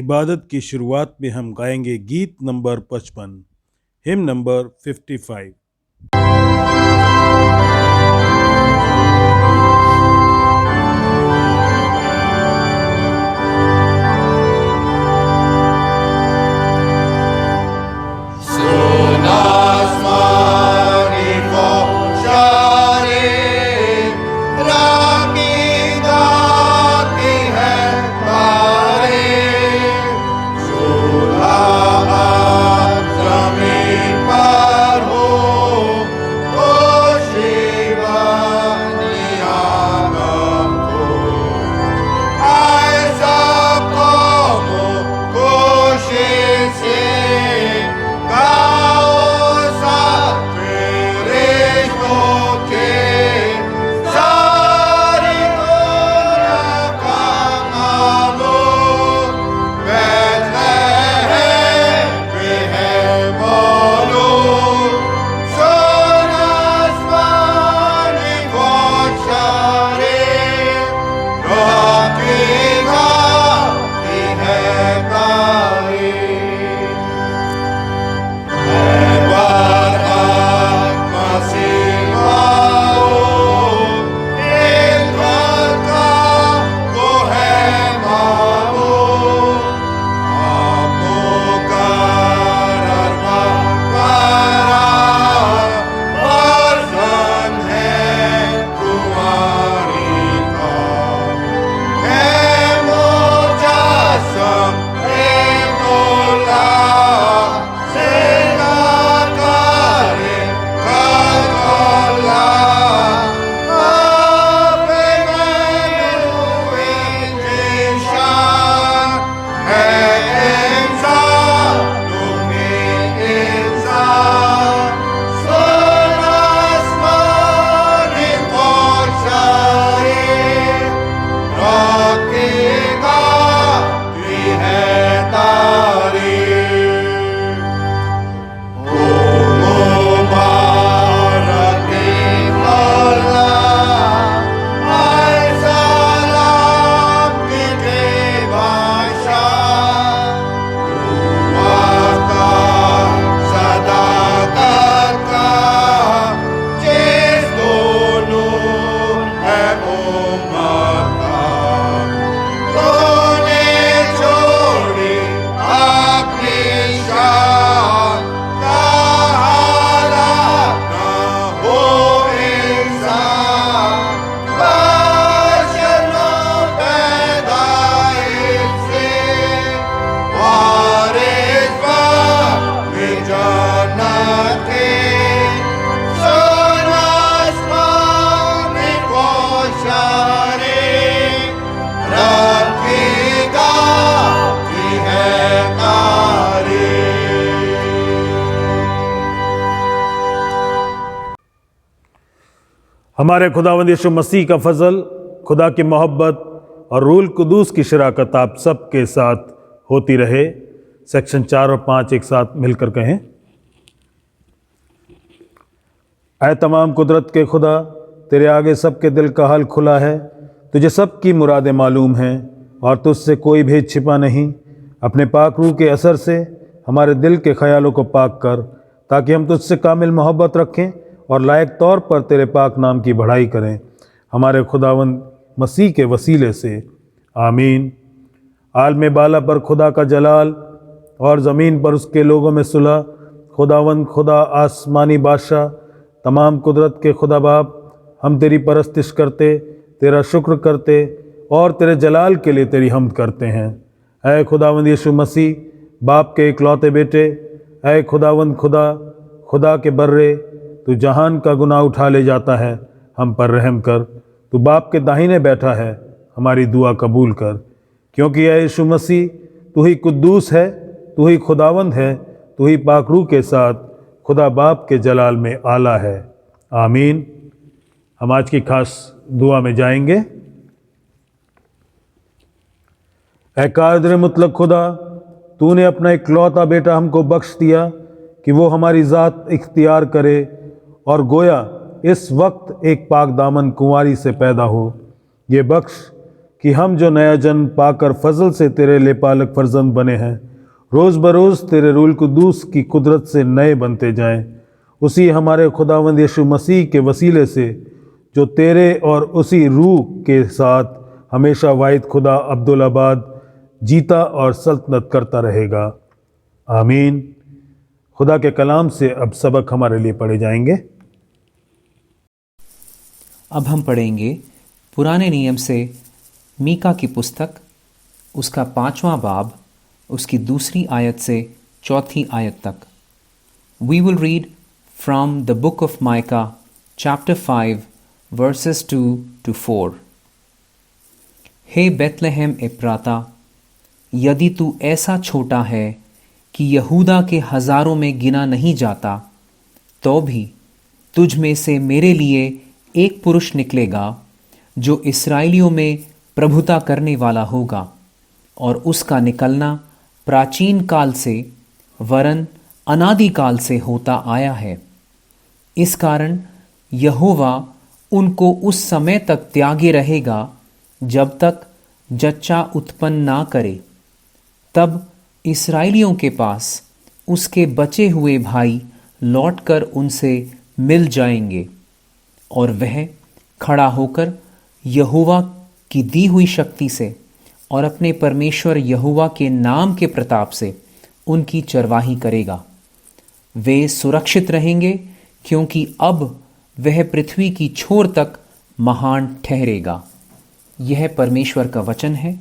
इबादत की शुरुआत में हम गाएंगे गीत नंबर 55, हिम नंबर 55। हमारे खुदावंद यीशु मसीह का फजल, खुदा की मोहब्बत और रूल कुदूस की शराकत आप सब के साथ होती रहे। सेक्शन 4 और 5 एक साथ मिलकर कहें। ऐ तमाम कुदरत के खुदा, तेरे आगे सबके दिल का हाल खुला है। तुझे सब की मुरादें मालूम हैं और तुझसे कोई भेद छिपा नहीं। अपने पाक रूह के असर से हमारे दिल के ख्यालों को पाक कर, ताकि हम तुझसे कामिल मोहब्बत रखें और लायक तौर पर तेरे पाक नाम की बढ़ाई करें, हमारे खुदावंद मसीह के वसीले से। आमीन। आलम बाला पर खुदा का जलाल और ज़मीन पर उसके लोगों में सुलह। खुदावंद खुदा आसमानी बादशाह, तमाम कुदरत के खुदा बाप, हम तेरी परस्तिश करते, तेरा शुक्र करते और तेरे जलाल के लिए तेरी हमद करते हैं। ऐ खुदावंद यीशु मसीह, बाप के इकलौते बेटे, ऐ खुदावंद खुदा, खुदा के बर्रे, तू जहान का गुनाह उठा ले जाता है, हम पर रहम कर। तू बाप के दाहिने बैठा है, हमारी दुआ कबूल कर, क्योंकि ऐ यीशु मसीह, तू ही कुद्दूस है, तू ही खुदावंद है, तू ही पाक रूह के साथ खुदा बाप के जलाल में आला है। आमीन। हम आज की खास दुआ में जाएंगे। ऐ कादिर मुतलक खुदा, तूने अपना इकलौता बेटा हमको बख्श दिया कि वो हमारी ज़ात इख्तियार करे और गोया इस वक्त एक पाक दामन कुंवारी से पैदा हो। ये बख्श कि हम जो नया जन्म पाकर फजल से तेरे लिए पालक फर्जंद बने हैं, रोज़ बरोज़ तेरे रूल कुदूस की कुदरत से नए बनते जाएं। उसी हमारे खुदावंद यीशु मसीह के वसीले से, जो तेरे और उसी रूह के साथ हमेशा वाहिद खुदा अब्दुल आबाद जीता और सल्तनत करता रहेगा। आमीन। खुदा के कलाम से अब सबक हमारे लिए पढ़े जाएंगे। अब हम पढ़ेंगे पुराने नियम से मीका की पुस्तक, उसका 5वां बाब, उसकी 2 आयत से 4 आयत तक। We will read from the book of Micah, chapter 5, verses 2 to 4. हे बेतलहम एप्राता, यदि तू ऐसा छोटा है कि यहूदा के हजारों में गिना नहीं जाता, तो भी तुझ में से मेरे लिए एक पुरुष निकलेगा जो इस्राएलियों में प्रभुता करने वाला होगा, और उसका निकलना प्राचीन काल से वरन अनादि काल से होता आया है। इस कारण यहोवा उनको उस समय तक त्यागे रहेगा जब तक जच्चा उत्पन्न ना करे। तब इस्राएलियों के पास उसके बचे हुए भाई लौटकर उनसे मिल जाएंगे, और वह खड़ा होकर यहोवा की दी हुई शक्ति से और अपने परमेश्वर यहोवा के नाम के प्रताप से उनकी चरवाही करेगा। वे सुरक्षित रहेंगे, क्योंकि अब वह पृथ्वी की छोर तक महान ठहरेगा। यह परमेश्वर का वचन है।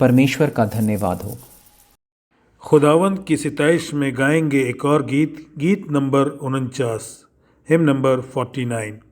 परमेश्वर का धन्यवाद हो। खुदावंद की सिताइश में गाएंगे एक और गीत, गीत नंबर 49, हिम नंबर 49।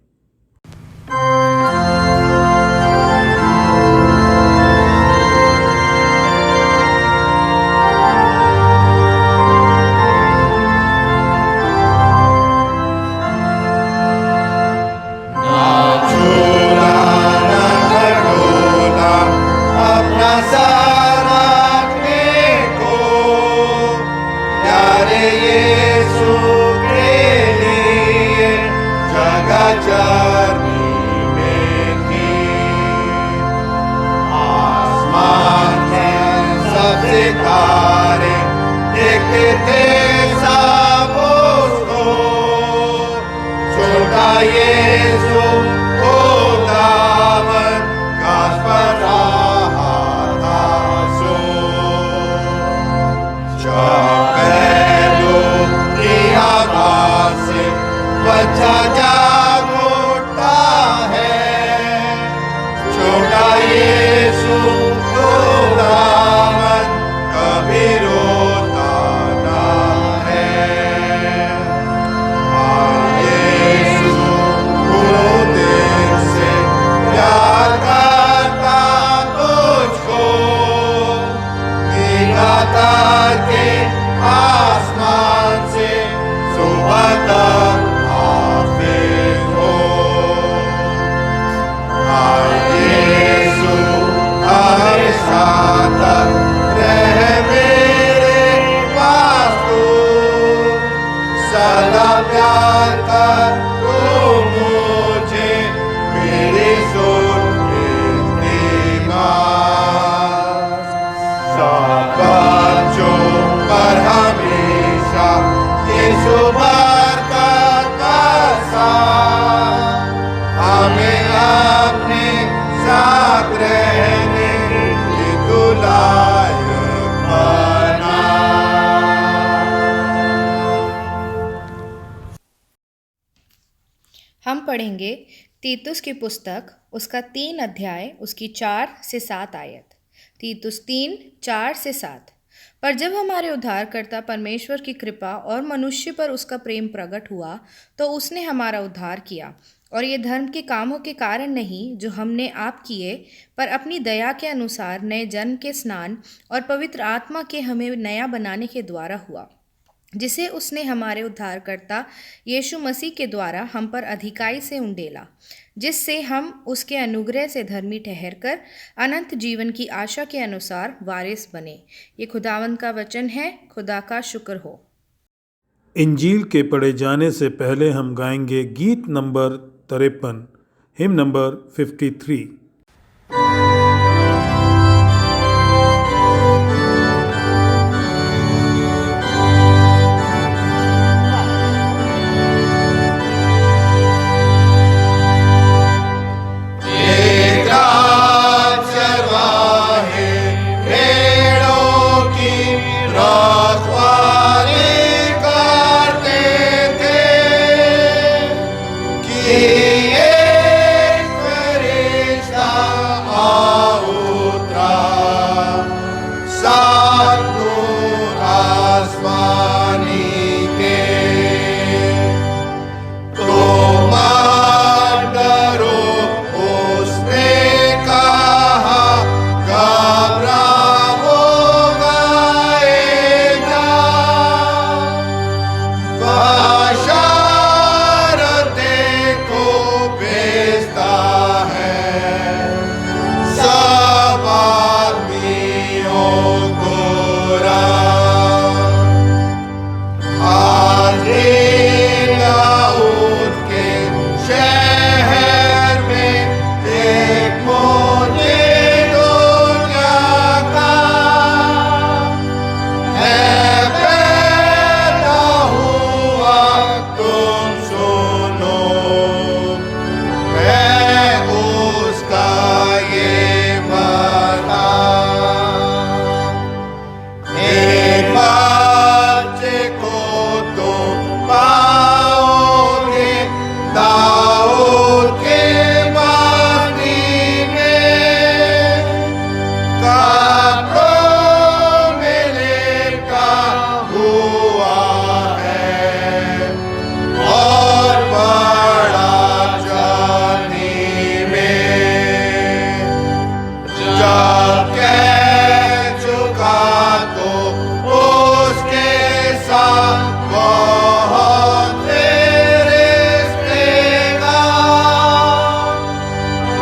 हम पढ़ेंगे तीतुस की पुस्तक, उसका 3 अध्याय, उसकी 4 से 7 आयत। तीतुस 3, 4 से 7। पर जब हमारे उद्धारकर्ता परमेश्वर की कृपा और मनुष्य पर उसका प्रेम प्रकट हुआ, तो उसने हमारा उद्धार किया, और ये धर्म के कामों के कारण नहीं जो हमने आप किए, पर अपनी दया के अनुसार नए जन्म के स्नान और पवित्र आत्मा के हमें नया बनाने के द्वारा हुआ, जिसे उसने हमारे उद्धारकर्ता यीशु मसीह के द्वारा हम पर अधिकाई से उंडेला, जिससे हम उसके अनुग्रह से धर्मी ठहरकर अनंत जीवन की आशा के अनुसार वारिस बने। ये खुदावंद का वचन है। खुदा का शुक्र हो। इंजील के पढ़े जाने से पहले हम गाएंगे गीत नंबर 53, हिम नंबर 53। बशारतें को भेजता है सब आदमियों को आज दाऊद के शहर में एक मोजे दुनिया का है पैदा हुआ, तुम सुनो है उसका ये बता। एक बच्चे को तुम पाओगे दाऊद के बानी में, कब्रों में लेटा हुआ है और बड़ा जानी में। जब कह चुका तो उसके साथ बहुत रिश्तेगा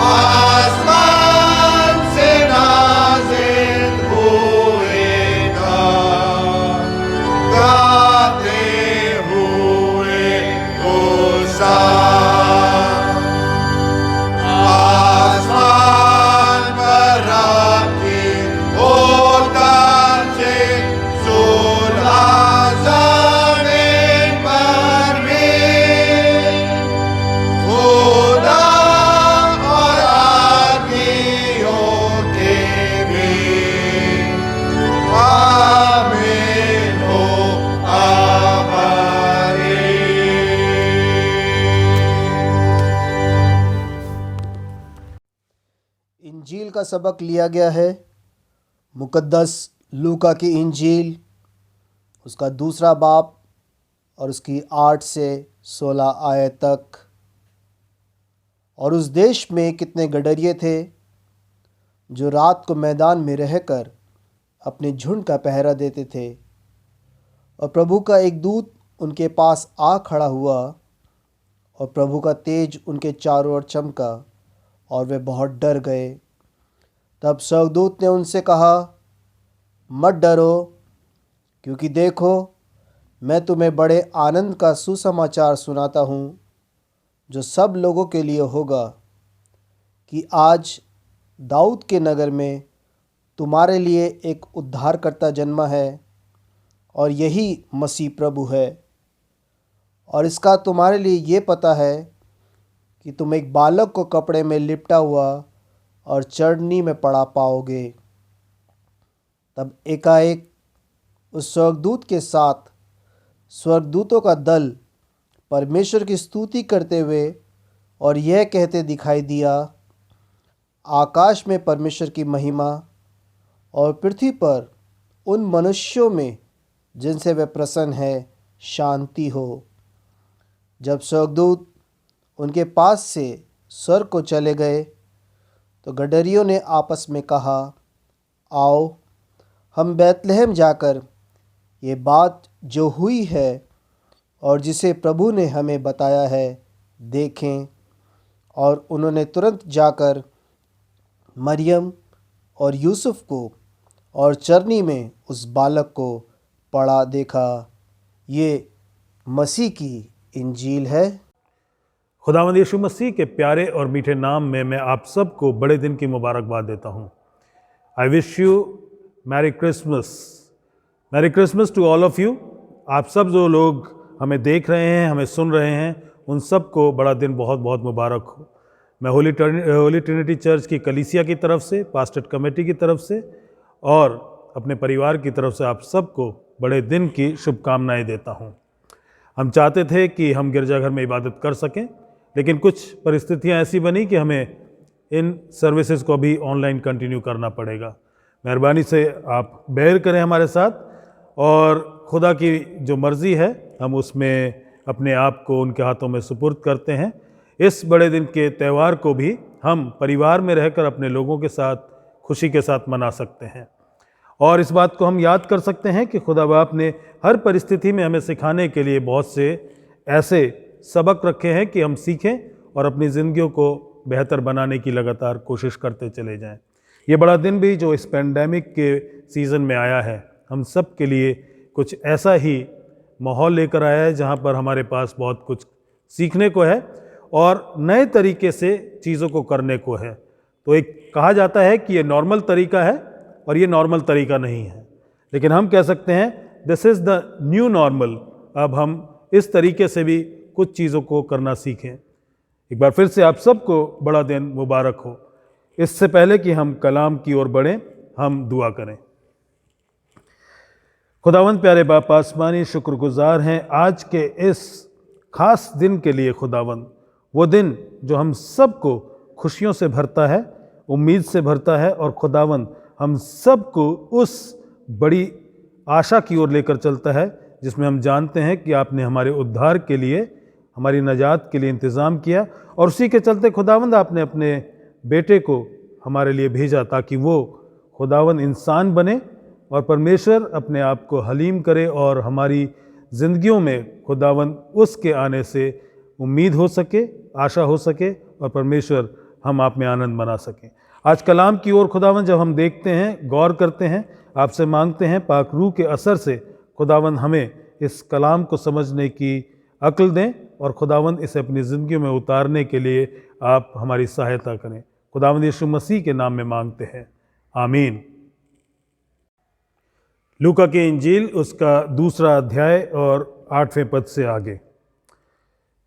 आसमान से नाज़िल हुएगा, गाते हुए होसा। आसमान पर राखी उतर से सुलह ज़मीन पर भी, खुदा और आदमियों के भी आमीन हो हमारी। इंजील का सबक लिया गया है मुकद्दस लूका की इंजील, उसका दूसरा बाब और उसकी 8 से 16 आयत तक। और उस देश में कितने गडरिये थे जो रात को मैदान में रहकर अपने झुंड का पहरा देते थे, और प्रभु का एक दूत उनके पास आ खड़ा हुआ और प्रभु का तेज उनके चारों ओर चमका और वे बहुत डर गए। तब स्वर्गदूत ने उनसे कहा, मत डरो, क्योंकि देखो मैं तुम्हें बड़े आनंद का सुसमाचार सुनाता हूँ, जो सब लोगों के लिए होगा, कि आज दाऊद के नगर में तुम्हारे लिए एक उद्धारकर्ता जन्मा है, और यही मसीह प्रभु है। और इसका तुम्हारे लिए ये पता है कि तुम एक बालक को कपड़े में लिपटा हुआ और चरनी में पड़ा पाओगे। तब एकाएक उस स्वर्गदूत के साथ स्वर्गदूतों का दल परमेश्वर की स्तुति करते हुए और यह कहते दिखाई दिया, आकाश में परमेश्वर की महिमा और पृथ्वी पर उन मनुष्यों में जिनसे वे प्रसन्न है शांति हो। जब स्वर्गदूत उनके पास से स्वर्ग को चले गए तो गडरियों ने आपस में कहा, आओ हम बैतलहम जाकर ये बात जो हुई है और जिसे प्रभु ने हमें बताया है देखें। और उन्होंने तुरंत जाकर मरियम और यूसुफ को और चरनी में उस बालक को पड़ा देखा। ये मसीह की इंजील है। खुदावंद यीशु मसीह के प्यारे और मीठे नाम में मैं आप सबको बड़े दिन की मुबारकबाद देता हूँ। I wish you merry Christmas. Merry Christmas to all of you. आप सब जो लोग हमें देख रहे हैं, हमें सुन रहे हैं, उन सब को बड़ा दिन बहुत बहुत मुबारक हो। मैं होली ट्रिनिटी चर्च की कलीसिया की तरफ से, पास्टर कमेटी की तरफ से और अपने परिवार की तरफ से आप सबको बड़े दिन की शुभकामनाएं देता हूँ। हम चाहते थे कि हम गिरजाघर में इबादत कर सकें, लेकिन कुछ परिस्थितियां ऐसी बनी कि हमें इन सर्विसेज को भी ऑनलाइन कंटिन्यू करना पड़ेगा। मेहरबानी से आप बेयर करें हमारे साथ, और खुदा की जो मर्ज़ी है हम उसमें अपने आप को उनके हाथों में सुपुर्द करते हैं। इस बड़े दिन के त्यौहार को भी हम परिवार में रहकर अपने लोगों के साथ खुशी के साथ मना सकते हैं। और इस बात को हम याद कर सकते हैं कि खुदा बाप ने हर परिस्थिति में हमें सिखाने के लिए बहुत से ऐसे सबक रखे हैं कि हम सीखें और अपनी ज़िंदगियों को बेहतर बनाने की लगातार कोशिश करते चले जाएं। ये बड़ा दिन भी जो इस पेंडेमिक के सीज़न में आया है, हम सब के लिए कुछ ऐसा ही माहौल लेकर आया है जहाँ पर हमारे पास बहुत कुछ सीखने को है और नए तरीके से चीज़ों को करने को है। तो एक कहा जाता है कि ये नॉर्मल तरीका है और ये नॉर्मल तरीका नहीं है, लेकिन हम कह सकते हैं this is the new normal. अब हम इस तरीके से भी कुछ चीज़ों को करना सीखें। एक बार फिर से आप सबको बड़ा दिन मुबारक हो। इससे पहले कि हम कलाम की ओर बढ़ें, हम दुआ करें। खुदावंद प्यारे बाप आसमानी, शुक्रगुजार हैं आज के इस खास दिन के लिए खुदावंद, वो दिन जो हम सबको खुशियों से भरता है, उम्मीद से भरता है और खुदावंद हम सबको उस बड़ी आशा की ओर लेकर चलता है जिसमें हम जानते हैं कि आपने हमारे उद्धार के लिए, हमारी नजात के लिए इंतज़ाम किया और उसी के चलते खुदावंद आपने अपने बेटे को हमारे लिए भेजा ताकि वो खुदावंद इंसान बने और परमेश्वर अपने आप को हलीम करे और हमारी ज़िंदगियों में खुदावंद उसके आने से उम्मीद हो सके, आशा हो सके और परमेश्वर हम आप में आनंद मना सकें। आज कलाम की ओर खुदावंद जब हम देखते हैं, गौर करते हैं, आपसे मांगते हैं पाक रूह के असर से खुदावंद हमें इस कलाम को समझने की अक्ल दें और खुदावंद इसे अपनी ज़िंदगी में उतारने के लिए आप हमारी सहायता करें। खुदावंद यीशु मसीह के नाम में मांगते हैं, आमीन। लूका की इंजील उसका 2 अध्याय और 8वें पद से आगे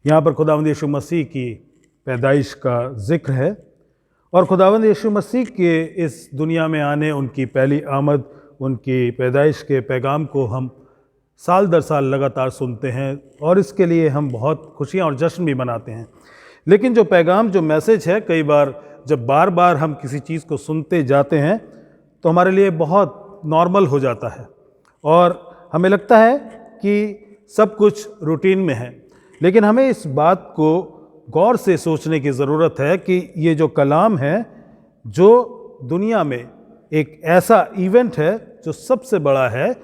यहाँ पर खुदावंद यीशु मसीह की पैदाइश का जिक्र है और खुदावंद यीशु मसीह के इस दुनिया में आने, उनकी पहली आमद, उनकी पैदाइश के पैगाम को हम साल दर साल लगातार सुनते हैं और इसके लिए हम बहुत खुशियाँ और जश्न भी मनाते हैं। लेकिन जो पैगाम, जो मैसेज है, कई बार जब बार बार हम किसी चीज़ को सुनते जाते हैं तो हमारे लिए बहुत नॉर्मल हो जाता है और हमें लगता है कि सब कुछ रूटीन में है। लेकिन हमें इस बात को गौर से सोचने की ज़रूरत है कि ये जो कलाम है, जो दुनिया में एक ऐसा इवेंट है जो सबसे बड़ा है,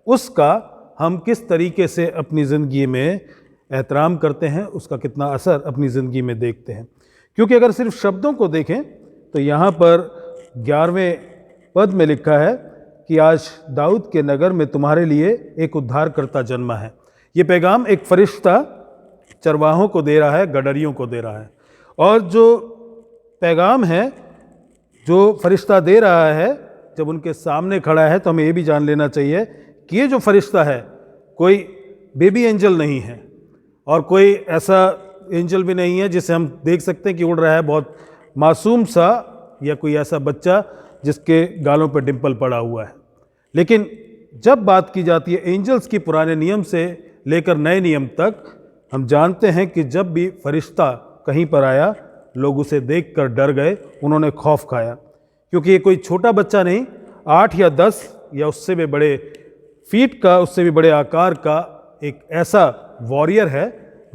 उसका हम किस तरीके से अपनी ज़िंदगी में एहतराम करते हैं, उसका कितना असर अपनी ज़िंदगी में देखते हैं। क्योंकि अगर सिर्फ शब्दों को देखें तो यहाँ पर 11वें पद में लिखा है कि आज दाऊद के नगर में तुम्हारे लिए एक उद्धारकर्ता जन्मा है। ये पैगाम एक फरिश्ता चरवाहों को दे रहा है, गडरियों को दे रहा है। और जो पैगाम है जो फरिश्ता दे रहा है, जब उनके सामने खड़ा है तो हमें ये भी जान लेना चाहिए कि ये जो फरिश्ता है कोई बेबी एंजल नहीं है और कोई ऐसा एंजल भी नहीं है जिसे हम देख सकते हैं कि उड़ रहा है, बहुत मासूम सा, या कोई ऐसा बच्चा जिसके गालों पर डिंपल पड़ा हुआ है। लेकिन जब बात की जाती है एंजल्स की, पुराने नियम से लेकर नए नियम तक, हम जानते हैं कि जब भी फरिश्ता कहीं पर आया, लोग उसे देखकर डर गए, उन्होंने खौफ खाया, क्योंकि ये कोई छोटा बच्चा नहीं, 8 या 10 या उससे भी बड़े फीट का, उससे भी बड़े आकार का एक ऐसा वॉरियर है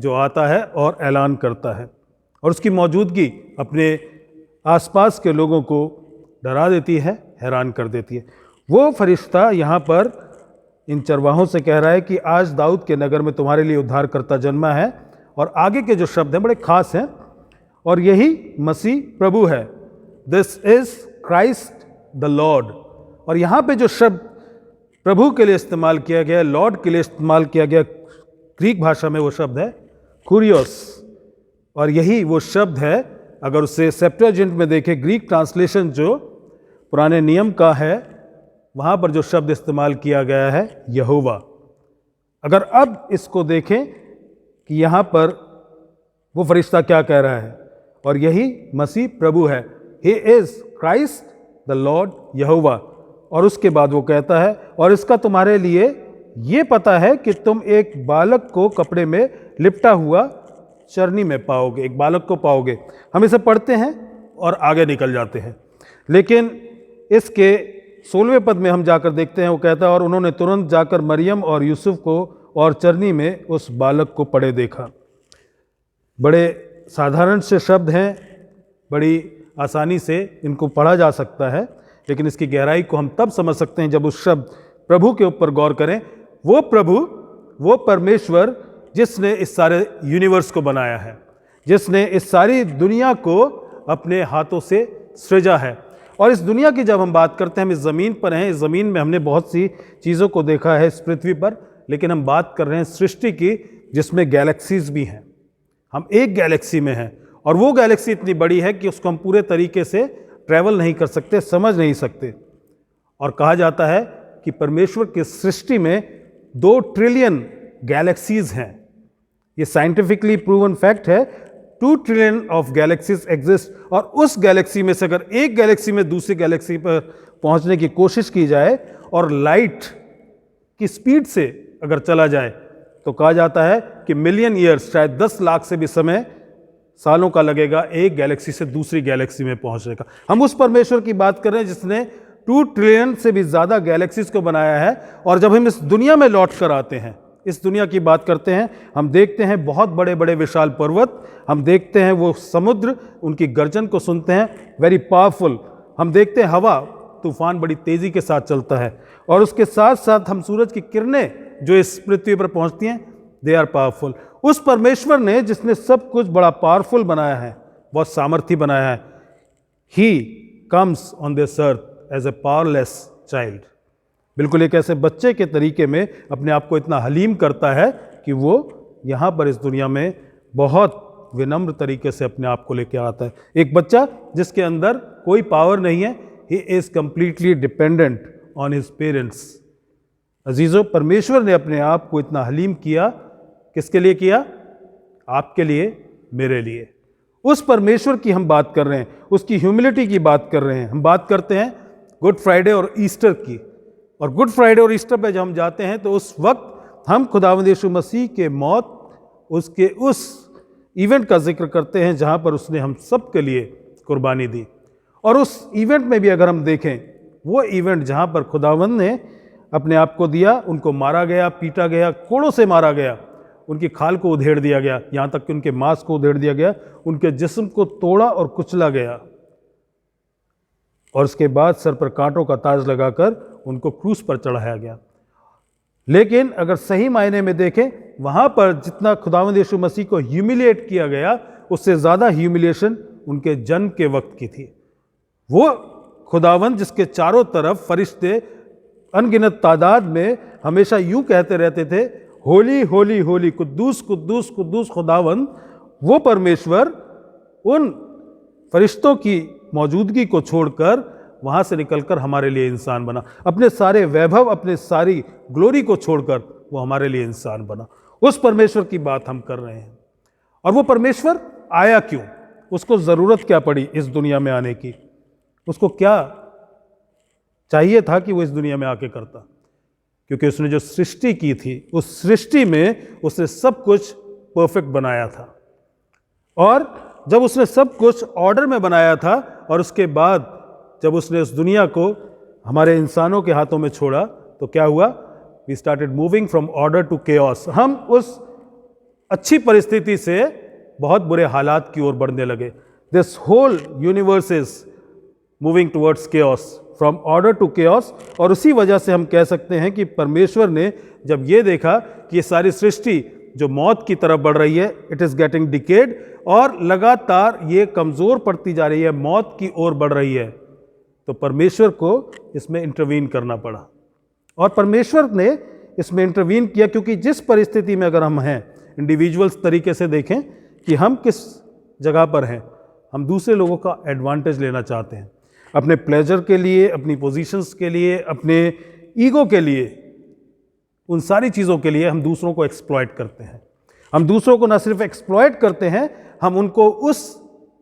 जो आता है और ऐलान करता है और उसकी मौजूदगी अपने आसपास के लोगों को डरा देती है, हैरान कर देती है। वो फरिश्ता यहाँ पर इन चरवाहों से कह रहा है कि आज दाऊद के नगर में तुम्हारे लिए उद्धारकर्ता जन्मा है। और आगे के जो शब्द हैं बड़े खास हैं और यही मसीह प्रभु है। This is Christ the Lord. और यहाँ पे जो शब्द प्रभु के लिए इस्तेमाल किया गया, लॉर्ड के लिए इस्तेमाल किया गया, ग्रीक भाषा में वो शब्द है कुरियोस। और यही वो शब्द है, अगर उसे सेप्टुअजिंट में देखें, ग्रीक ट्रांसलेशन जो पुराने नियम का है, वहाँ पर जो शब्द इस्तेमाल किया गया है यहोवा। अगर अब इसको देखें कि यहाँ पर वो फरिश्ता क्या कह रहा है, और यही मसीह प्रभु है, he is Christ the Lord यहोवा। और उसके बाद वो कहता है, और इसका तुम्हारे लिए ये पता है कि तुम एक बालक को कपड़े में लिपटा हुआ चरनी में पाओगे, एक बालक को पाओगे। हम इसे पढ़ते हैं और आगे निकल जाते हैं, लेकिन इसके 16वें पद में हम जाकर देखते हैं, वो कहता है, और उन्होंने तुरंत जाकर मरियम और यूसुफ को और चरनी में उस बालक को पड़े देखा। बड़े साधारण से शब्द हैं, बड़ी आसानी से इनको पढ़ा जा सकता है, लेकिन इसकी गहराई को हम तब समझ सकते हैं जब उस शब्द प्रभु के ऊपर गौर करें। वो प्रभु, वो परमेश्वर जिसने इस सारे यूनिवर्स को बनाया है, जिसने इस सारी दुनिया को अपने हाथों से सृजा है। और इस दुनिया की जब हम बात करते हैं, हम इस ज़मीन पर हैं, इस ज़मीन में हमने बहुत सी चीज़ों को देखा है इस पृथ्वी पर, लेकिन हम बात कर रहे हैं सृष्टि की जिसमें गैलेक्सीज भी हैं। हम एक गैलेक्सी में हैं और वो गैलेक्सी इतनी बड़ी है कि उसको हम पूरे तरीके से ट्रैवल नहीं कर सकते, समझ नहीं सकते। और कहा जाता है कि परमेश्वर की सृष्टि में 2 ट्रिलियन गैलेक्सीज हैं। ये साइंटिफिकली प्रूवन फैक्ट है। 2 ट्रिलियन ऑफ गैलेक्सीज एग्जिस्ट। और उस गैलेक्सी में से अगर एक गैलेक्सी में दूसरी गैलेक्सी पर पहुंचने की कोशिश की जाए और लाइट की स्पीड से अगर चला जाए तो कहा जाता है कि मिलियन ईयर्स, शायद 10 लाख से भी समय सालों का लगेगा एक गैलेक्सी से दूसरी गैलेक्सी में पहुंचने का। हम उस परमेश्वर की बात कर रहे हैं जिसने 2 ट्रिलियन से भी ज़्यादा गैलेक्सीज को बनाया है। और जब हम इस दुनिया में लौट कर आते हैं, इस दुनिया की बात करते हैं, हम देखते हैं बहुत बड़े बड़े विशाल पर्वत, हम देखते हैं वो समुद्र, उनकी गर्जन को सुनते हैं, वेरी पावरफुल। हम देखते हैं हवा, तूफान बड़ी तेज़ी के साथ चलता है। और उसके साथ साथ हम सूरज की किरणें जो इस पृथ्वी पर पहुंचती हैं, दे आर पावरफुल। उस परमेश्वर ने जिसने सब कुछ बड़ा पावरफुल बनाया है, बहुत सामर्थी बनाया है, he comes on this earth as a powerless child. बिल्कुल एक ऐसे बच्चे के तरीके में अपने आप को इतना हलीम करता है कि वो यहाँ पर इस दुनिया में बहुत विनम्र तरीके से अपने आप को लेकर आता है। एक बच्चा जिसके अंदर कोई पावर नहीं है, he is completely dependent on his parents. अजीज़ों, परमेश्वर ने अपने आप को इतना हलीम किया, किसके लिए किया? आपके लिए, मेरे लिए। उस परमेश्वर की हम बात कर रहे हैं, उसकी ह्यूमिलिटी की बात कर रहे हैं। हम बात करते हैं गुड फ्राइडे और ईस्टर की। और गुड फ्राइडे और ईस्टर पे जब हम जाते हैं तो उस वक्त हम खुदावंद यीशु मसीह के मौत, उसके उस इवेंट का जिक्र करते हैं जहाँ पर उसने हम सब के लिए कुर्बानी दी। और उस इवेंट में भी अगर हम देखें, वो इवेंट जहाँ पर खुदावंद ने अपने आप को दिया, उनको मारा गया, पीटा गया, कोड़ों से मारा गया, उनकी खाल को उधेड़ दिया गया, यहाँ तक कि उनके मांस को उधेड़ दिया गया, उनके जिस्म को तोड़ा और कुचला गया। और उसके बाद सर पर कांटों का ताज लगाकर उनको क्रूस पर चढ़ाया गया। लेकिन अगर सही मायने में देखें, वहाँ पर जितना खुदावंद यीशु मसीह को ह्यूमिलिएट किया गया, उससे ज़्यादा ह्यूमिलिएशन उनके जन्म के वक्त की थी। वो खुदावंद जिसके चारों तरफ फरिश्ते अनगिनत तादाद में हमेशा यूं कहते रहते थे, होली होली होली, कुद्दूस कुद्दूस कुद्दूस खुदावंद, वो परमेश्वर उन फरिश्तों की मौजूदगी को छोड़कर वहाँ से निकलकर हमारे लिए इंसान बना। अपने सारे वैभव, अपने सारी ग्लोरी को छोड़कर वो हमारे लिए इंसान बना। उस परमेश्वर की बात हम कर रहे हैं। और वो परमेश्वर आया क्यों? उसको ज़रूरत क्या पड़ी इस दुनिया में आने की? उसको क्या चाहिए था कि वो इस दुनिया में आके करता? क्योंकि उसने जो सृष्टि की थी, उस सृष्टि में उसने सब कुछ परफेक्ट बनाया था। और जब उसने सब कुछ ऑर्डर में बनाया था और उसके बाद जब उसने उस दुनिया को हमारे इंसानों के हाथों में छोड़ा तो क्या हुआ? We started moving from order to chaos. हम उस अच्छी परिस्थिति से बहुत बुरे हालात की ओर बढ़ने लगे। This whole universe is moving towards chaos, from order to chaos. और उसी वजह से हम कह सकते हैं कि परमेश्वर ने जब ये देखा कि ये सारी सृष्टि जो मौत की तरफ बढ़ रही है, इट इज़ गेटिंग डिकेड, और लगातार ये कमज़ोर पड़ती जा रही है, मौत की ओर बढ़ रही है, तो परमेश्वर को इसमें इंटरवीन करना पड़ा। और परमेश्वर ने इसमें इंटरवीन किया क्योंकि जिस परिस्थिति में अगर हम हैं, इंडिविजुअल्स तरीके से देखें कि हम किस जगह पर हैं, हम दूसरे लोगों का एडवांटेज लेना चाहते हैं अपने प्लेजर के लिए, अपनी पोजीशंस के लिए, अपने ईगो के लिए, उन सारी चीज़ों के लिए हम दूसरों को एक्सप्लॉइट करते हैं। हम दूसरों को न सिर्फ एक्सप्लॉइट करते हैं, हम उनको उस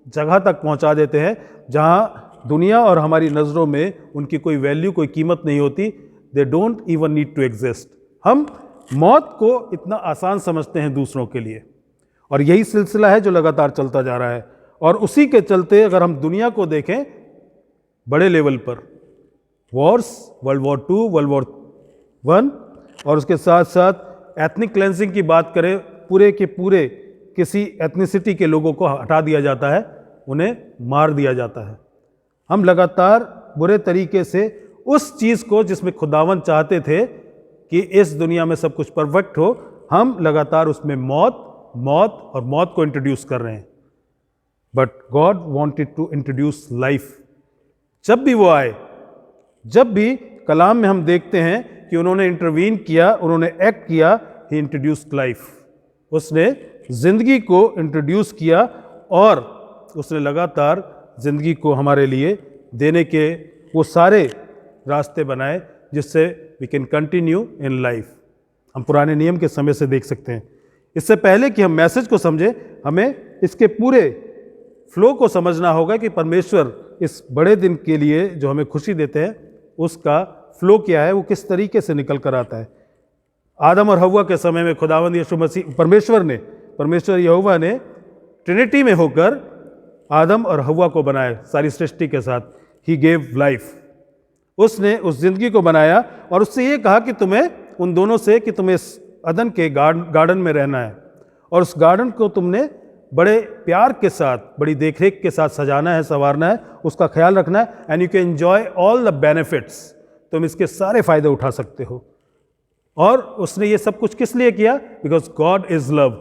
जगह तक पहुंचा देते हैं जहां दुनिया और हमारी नज़रों में उनकी कोई वैल्यू, कोई कीमत नहीं होती। They don't even need to exist. हम मौत को इतना आसान समझते हैं दूसरों के लिए, और यही सिलसिला है जो लगातार चलता जा रहा है। और उसी के चलते अगर हम दुनिया को देखें बड़े लेवल पर, Wars, world war 2, world war 1, और उसके साथ साथ एथनिक क्लेंसिंग की बात करें, पूरे के पूरे किसी एथनिसिटी के लोगों को हटा दिया जाता है, उन्हें मार दिया जाता है। हम लगातार बुरे तरीके से उस चीज़ को जिसमें खुदावन चाहते थे कि इस दुनिया में सब कुछ परफेक्ट हो, हम लगातार उसमें मौत और मौत को इंट्रोड्यूस कर रहे हैं। But God wanted to introduce life. जब भी वो आए, जब भी कलाम में हम देखते हैं कि उन्होंने इंटरवीन किया, उन्होंने एक्ट किया, ही इंट्रोड्यूस्ड लाइफ। उसने ज़िंदगी को इंट्रोड्यूस किया और उसने लगातार ज़िंदगी को हमारे लिए देने के वो सारे रास्ते बनाए जिससे we can continue in life. हम पुराने नियम के समय से देख सकते हैं। इससे पहले कि हम मैसेज को समझें, हमें इसके पूरे फ्लो को समझना होगा कि परमेश्वर इस बड़े दिन के लिए जो हमें खुशी देते हैं उसका फ्लो क्या है, वो किस तरीके से निकल कर आता है। आदम और हव्वा के समय में खुदावंद यीशु मसीह परमेश्वर यहोवा ने ट्रिनिटी में होकर आदम और हव्वा को बनाया सारी सृष्टि के साथ। He gave life. उसने उस जिंदगी को बनाया और उससे ये कहा कि तुम्हें उन दोनों से कि तुम्हें इस अदन के गार्डन में रहना है और उस गार्डन को तुमने बड़े प्यार के साथ, बड़ी देखरेख के साथ सजाना है, संवारना है, उसका ख्याल रखना है। And you can enjoy all the benefits. तुम इसके सारे फायदे उठा सकते हो। और उसने ये सब कुछ किस लिए किया? Because God is love.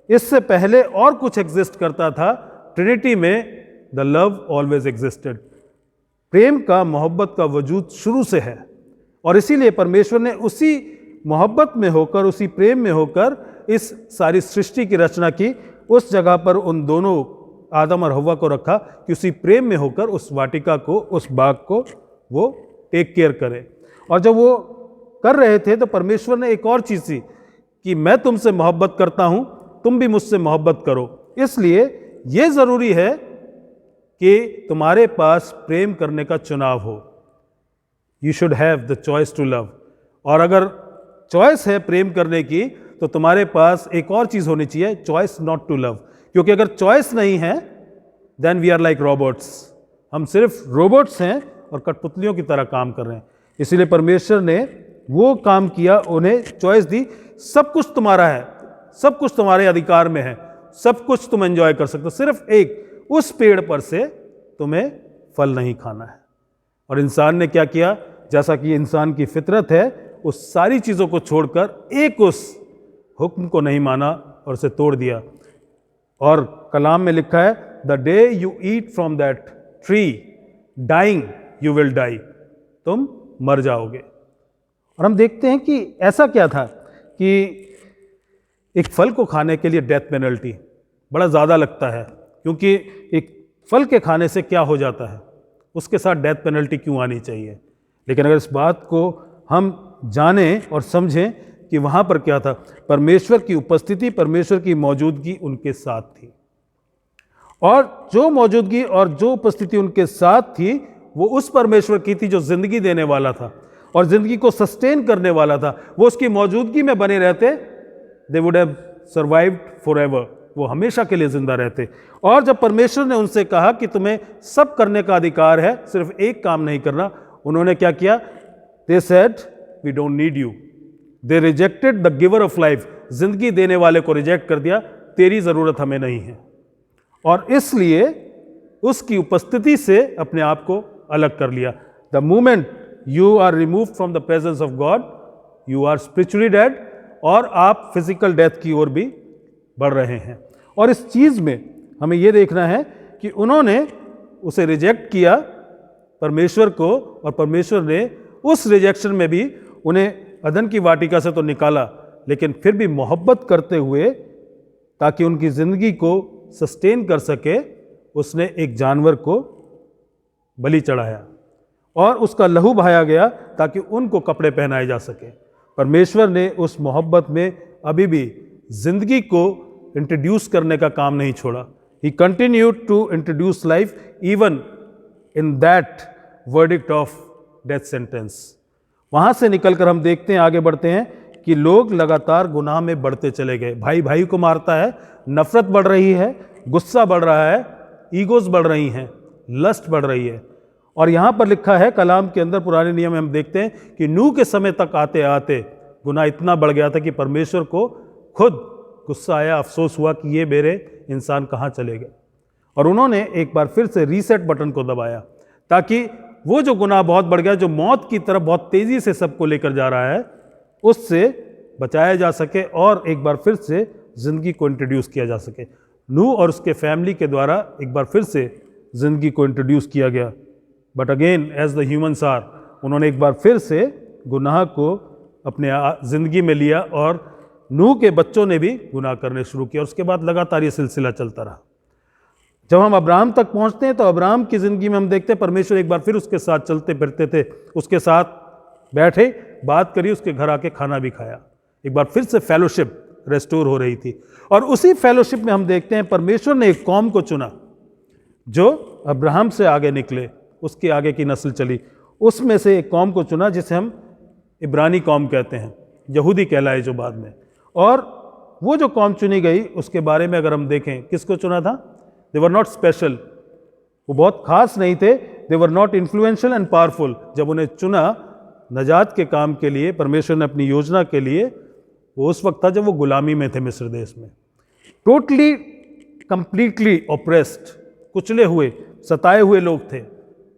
इससे पहले और कुछ एग्जिस्ट करता था। ट्रिनिटी में द लव ऑलवेज एग्जिस्टेड। प्रेम का, मोहब्बत का वजूद शुरू से है और इसीलिए परमेश्वर ने उसी मोहब्बत में होकर, उसी प्रेम में होकर इस सारी सृष्टि की रचना की। उस जगह पर उन दोनों आदम और हव्वा को रखा कि उसी प्रेम में होकर उस वाटिका को, उस बाग को वो टेक केयर करे। और जब वो कर रहे थे तो परमेश्वर ने एक और चीज़ सी कि मैं तुमसे मोहब्बत करता हूं, तुम भी मुझसे मोहब्बत करो। इसलिए ये ज़रूरी है कि तुम्हारे पास प्रेम करने का चुनाव हो। You should have the choice to love. और अगर चॉइस है प्रेम करने की तो तुम्हारे पास एक और चीज़ होनी चाहिए, चॉइस नॉट टू लव। क्योंकि अगर चॉइस नहीं है then we are like robots. हम सिर्फ रोबोट्स हैं और कठपुतलियों की तरह काम कर रहे हैं। इसीलिए परमेश्वर ने वो काम किया, उन्हें चॉइस दी। सब कुछ तुम्हारा है, सब कुछ तुम्हारे अधिकार में है, सब कुछ तुम एंजॉय कर सकते हो, सिर्फ एक उस पेड़ पर से तुम्हें फल नहीं खाना है। और इंसान ने क्या किया? जैसा कि इंसान की फितरत है, उस सारी चीज़ों को छोड़कर एक उस हुक्म को नहीं माना और उसे तोड़ दिया। और कलाम में लिखा है, the day you eat from that tree dying you will die. तुम मर जाओगे। और हम देखते हैं कि ऐसा क्या था कि एक फल को खाने के लिए डेथ पेनल्टी बड़ा ज़्यादा लगता है, क्योंकि एक फल के खाने से क्या हो जाता है, उसके साथ डेथ पेनल्टी क्यों आनी चाहिए। लेकिन अगर इस बात को हम जानें और समझें कि वहाँ पर क्या था, परमेश्वर की उपस्थिति, परमेश्वर की मौजूदगी उनके साथ थी। और जो मौजूदगी और जो उपस्थिति उनके साथ थी वो उस परमेश्वर की थी जो ज़िंदगी देने वाला था और ज़िंदगी को सस्टेन करने वाला था। वो उसकी मौजूदगी में बने रहते, they would have survived forever. वो हमेशा के लिए जिंदा रहते। और जब परमेश्वर ने उनसे कहा कि तुम्हें सब करने का अधिकार है, सिर्फ एक काम नहीं करना, उन्होंने क्या किया? They said we don't need you. They rejected the giver of life. जिंदगी देने वाले को रिजेक्ट कर दिया, तेरी ज़रूरत हमें नहीं है। और इसलिए उसकी उपस्थिति से अपने आप को अलग कर लिया। The moment you are remove from the presence of God, you are spiritually dead, और आप फिजिकल डेथ की ओर भी बढ़ रहे हैं। और इस चीज़ में हमें यह देखना है कि उन्होंने उसे रिजेक्ट किया, परमेश्वर को, और परमेश्वर ने उस रिजेक्शन में भी उन्हें अदन की वाटिका से तो निकाला, लेकिन फिर भी मोहब्बत करते हुए ताकि उनकी ज़िंदगी को सस्टेन कर सके, उसने एक जानवर को बलि चढ़ाया और उसका लहू बहाया गया ताकि उनको कपड़े पहनाए जा सके। परमेश्वर ने उस मोहब्बत में अभी भी ज़िंदगी को इंट्रोड्यूस करने का काम नहीं छोड़ा। He continued to introduce life even in that verdict of death sentence. वहाँ से निकलकर हम देखते हैं, आगे बढ़ते हैं कि लोग लगातार गुनाह में बढ़ते चले गए। भाई भाई को मारता है, नफरत बढ़ रही है, गुस्सा बढ़ रहा है, ईगोज बढ़ रही हैं, लस्ट बढ़ रही है। और यहाँ पर लिखा है कलाम के अंदर, पुराने नियम में हम देखते हैं कि नूह के समय तक आते आते गुनाह इतना बढ़ गया था कि परमेश्वर को खुद गुस्सा आया, अफसोस हुआ कि ये मेरे इंसान कहाँ चले गए। और उन्होंने एक बार फिर से रीसेट बटन को दबाया ताकि वो जो गुनाह बहुत बढ़ गया, जो मौत की तरफ बहुत तेज़ी से सबको लेकर जा रहा है, उससे बचाया जा सके और एक बार फिर से ज़िंदगी को इंट्रोड्यूस किया जा सके। नूह और उसके फैमिली के द्वारा एक बार फिर से ज़िंदगी को इंट्रोड्यूस किया गया। But again as the humans are, उन्होंने एक बार फिर से गुनाह को अपने ज़िंदगी में लिया और नूह के बच्चों ने भी गुनाह करने शुरू किया। उसके बाद लगातार ये सिलसिला चलता रहा। जब हम अब्राहम तक पहुंचते हैं तो अब्राहम की ज़िंदगी में हम देखते हैं परमेश्वर एक बार फिर उसके साथ चलते फिरते थे, उसके साथ बैठे, बात करी, उसके घर आके खाना भी खाया। एक बार फिर से फेलोशिप रेस्टोर हो रही थी। और उसी फेलोशिप में हम देखते हैं परमेश्वर ने एक कौम को चुना जो अब्राहम से आगे निकले, उसके आगे की नस्ल चली। उसमें से एक कौम को चुना जिसे हम इब्रानी कौम कहते हैं, यहूदी कहलाए जो बाद में। और वो जो कौम चुनी गई उसके बारे में अगर हम देखें, किसको चुना था? दे वर नॉट स्पेशल, वो बहुत खास नहीं थे। They were not influential and powerful. जब उन्हें चुना नजात के काम के लिए, परमेश्वर ने अपनी योजना के लिए, वो उस वक्त था जब वो गुलामी में थे मिस्र देश में, टोटली कंप्लीटली ऑप्रेस्ड, कुचले हुए, सताए हुए लोग थे।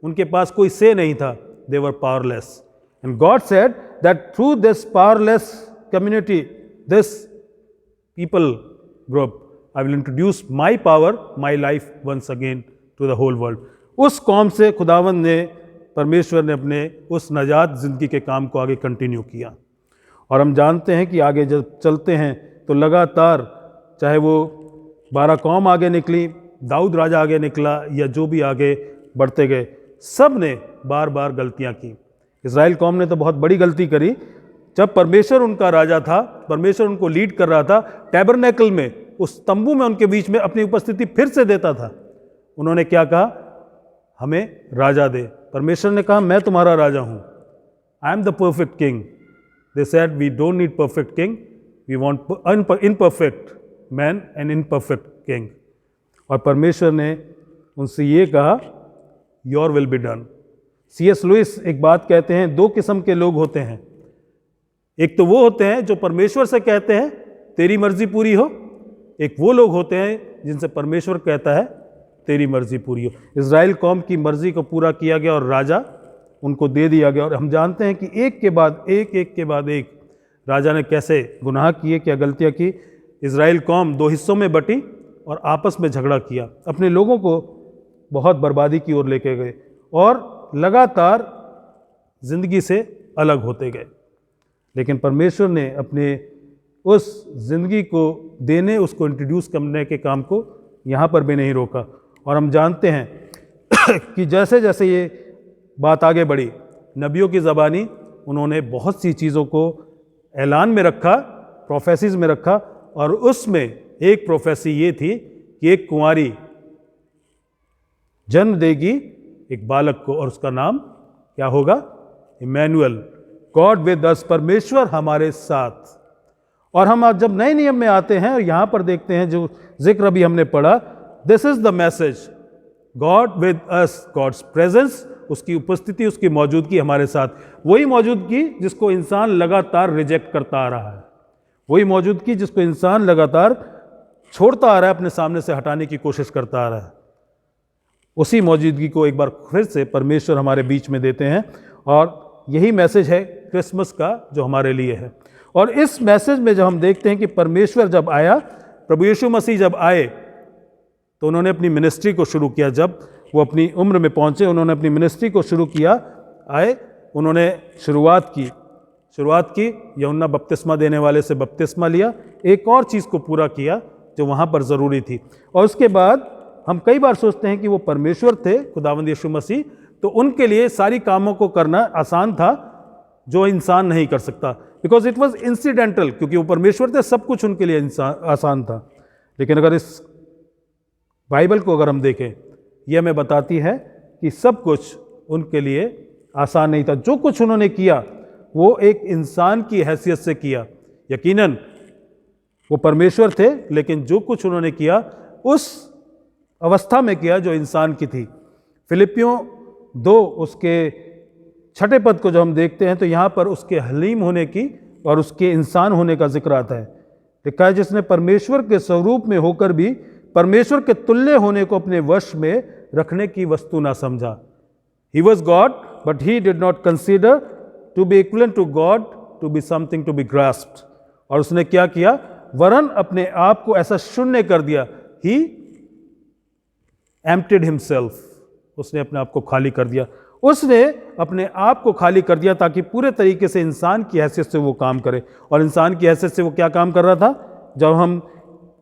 उनके पास कोई से नहीं था। They were powerless. And God said that through this powerless community, this people group, I will introduce my power, my life once again to the whole world. उस कौम से खुदावंद ने, परमेश्वर ने अपने उस नजात ज़िंदगी के काम को आगे कंटिन्यू किया। और हम जानते हैं कि आगे जब चलते हैं तो लगातार, चाहे वो 12 कौम आगे निकली, दाऊद राजा आगे निकला, या जो भी आगे बढ़ते गए, सब ने बार बार गलतियाँ की। इज़राइल कौम ने तो बहुत बड़ी गलती करी। जब परमेश्वर उनका राजा था, परमेश्वर उनको लीड कर रहा था, टैबरनेकल में, उस तंबू में उनके बीच में अपनी उपस्थिति फिर से देता था। उन्होंने क्या कहा? हमें राजा दे। परमेश्वर ने कहा मैं तुम्हारा राजा हूँ, I am the perfect king. They said we don't need perfect king, we want imperfect man and imperfect king. और परमेश्वर ने उनसे ये कहा your will be done. C.S. Lewis एक बात कहते हैं, 2 किस्म के लोग होते हैं। एक तो वो होते हैं जो परमेश्वर से कहते हैं तेरी मर्जी पूरी हो, एक वो लोग होते हैं जिनसे परमेश्वर कहता है तेरी मर्जी पूरी हो। इज़राइल कौम की मर्जी को पूरा किया गया और राजा उनको दे दिया गया। और हम जानते हैं कि एक के बाद एक, एक के बाद एक राजा ने कैसे गुनाह किए, क्या गलतियाँ की। इज़राइल कौम 2 हिस्सों में बटी और आपस में झगड़ा किया, अपने लोगों को बहुत बर्बादी की ओर लेके गए और लगातार ज़िंदगी से अलग होते गए। लेकिन परमेश्वर ने अपने उस ज़िंदगी को देने, उसको इंट्रोड्यूस करने के काम को यहाँ पर भी नहीं रोका। और हम जानते हैं कि जैसे जैसे ये बात आगे बढ़ी, नबियों की ज़बानी उन्होंने बहुत सी चीज़ों को ऐलान में रखा, प्रोफेसीज में रखा। और उसमें एक प्रोफेसी ये थी कि एक कुंवारी जन्म देगी एक बालक को, और उसका नाम क्या होगा? इमैनुअल, गॉड विद अस, परमेश्वर हमारे साथ। और हम आज जब नए नियम में आते हैं और यहाँ पर देखते हैं जो जिक्र अभी हमने पढ़ा, this is the message, God with us, God's presence, उसकी उपस्थिति, उसकी मौजूदगी हमारे साथ। वही मौजूदगी जिसको इंसान लगातार रिजेक्ट करता आ रहा है, वही मौजूदगी जिसको इंसान लगातार छोड़ता आ रहा है, अपने सामने से हटाने की कोशिश करता आ रहा है, उसी मौजूदगी को एक बार फिर से परमेश्वर हमारे बीच में देते हैं। और यही मैसेज है क्रिसमस का जो हमारे लिए है। और इस मैसेज में जब हम देखते हैं कि परमेश्वर जब आया, प्रभु यीशु मसीह जब आए, तो उन्होंने अपनी मिनिस्ट्री को शुरू किया। जब वो अपनी उम्र में पहुंचे, उन्होंने अपनी मिनिस्ट्री को शुरू किया। आए, उन्होंने शुरुआत की यूहन्ना बपतिस्मा देने वाले से बपतिस्मा लिया, एक और चीज़ को पूरा किया जो वहाँ पर ज़रूरी थी। और उसके बाद हम कई बार सोचते हैं कि वो परमेश्वर थे, खुदावंद यीशु मसीह, तो उनके लिए सारी कामों को करना आसान था जो इंसान नहीं कर सकता, बिकॉज इट वॉज इंसिडेंटल, क्योंकि वो परमेश्वर थे, सब कुछ उनके लिए आसान था। लेकिन अगर इस बाइबल को अगर हम देखें, यह हमें बताती है कि सब कुछ उनके लिए आसान नहीं था। जो कुछ उन्होंने किया वो एक इंसान की हैसियत से किया। यकीनन वो परमेश्वर थे, लेकिन जो कुछ उन्होंने किया उस अवस्था में किया जो इंसान की थी। फिलिपियों 2 उसके 6 पद को जो हम देखते हैं तो यहाँ पर उसके हलीम होने की और उसके इंसान होने का जिक्र आता है। लिखा है जिसने परमेश्वर के स्वरूप में होकर भी परमेश्वर के तुल्य होने को अपने वश में रखने की वस्तु ना समझा। He was God, but he did not consider to be equivalent to God to be something to be grasped. और उसने क्या किया, वरन अपने आप को ऐसा शून्य कर दिया. He emptied himself. उसने अपने आप को खाली कर दिया. उसने अपने आप को खाली कर दिया ताकि पूरे तरीके से इंसान की हैसियत से वो काम करे. और इंसान की हैसियत से वो क्या काम कर रहा था? जब हम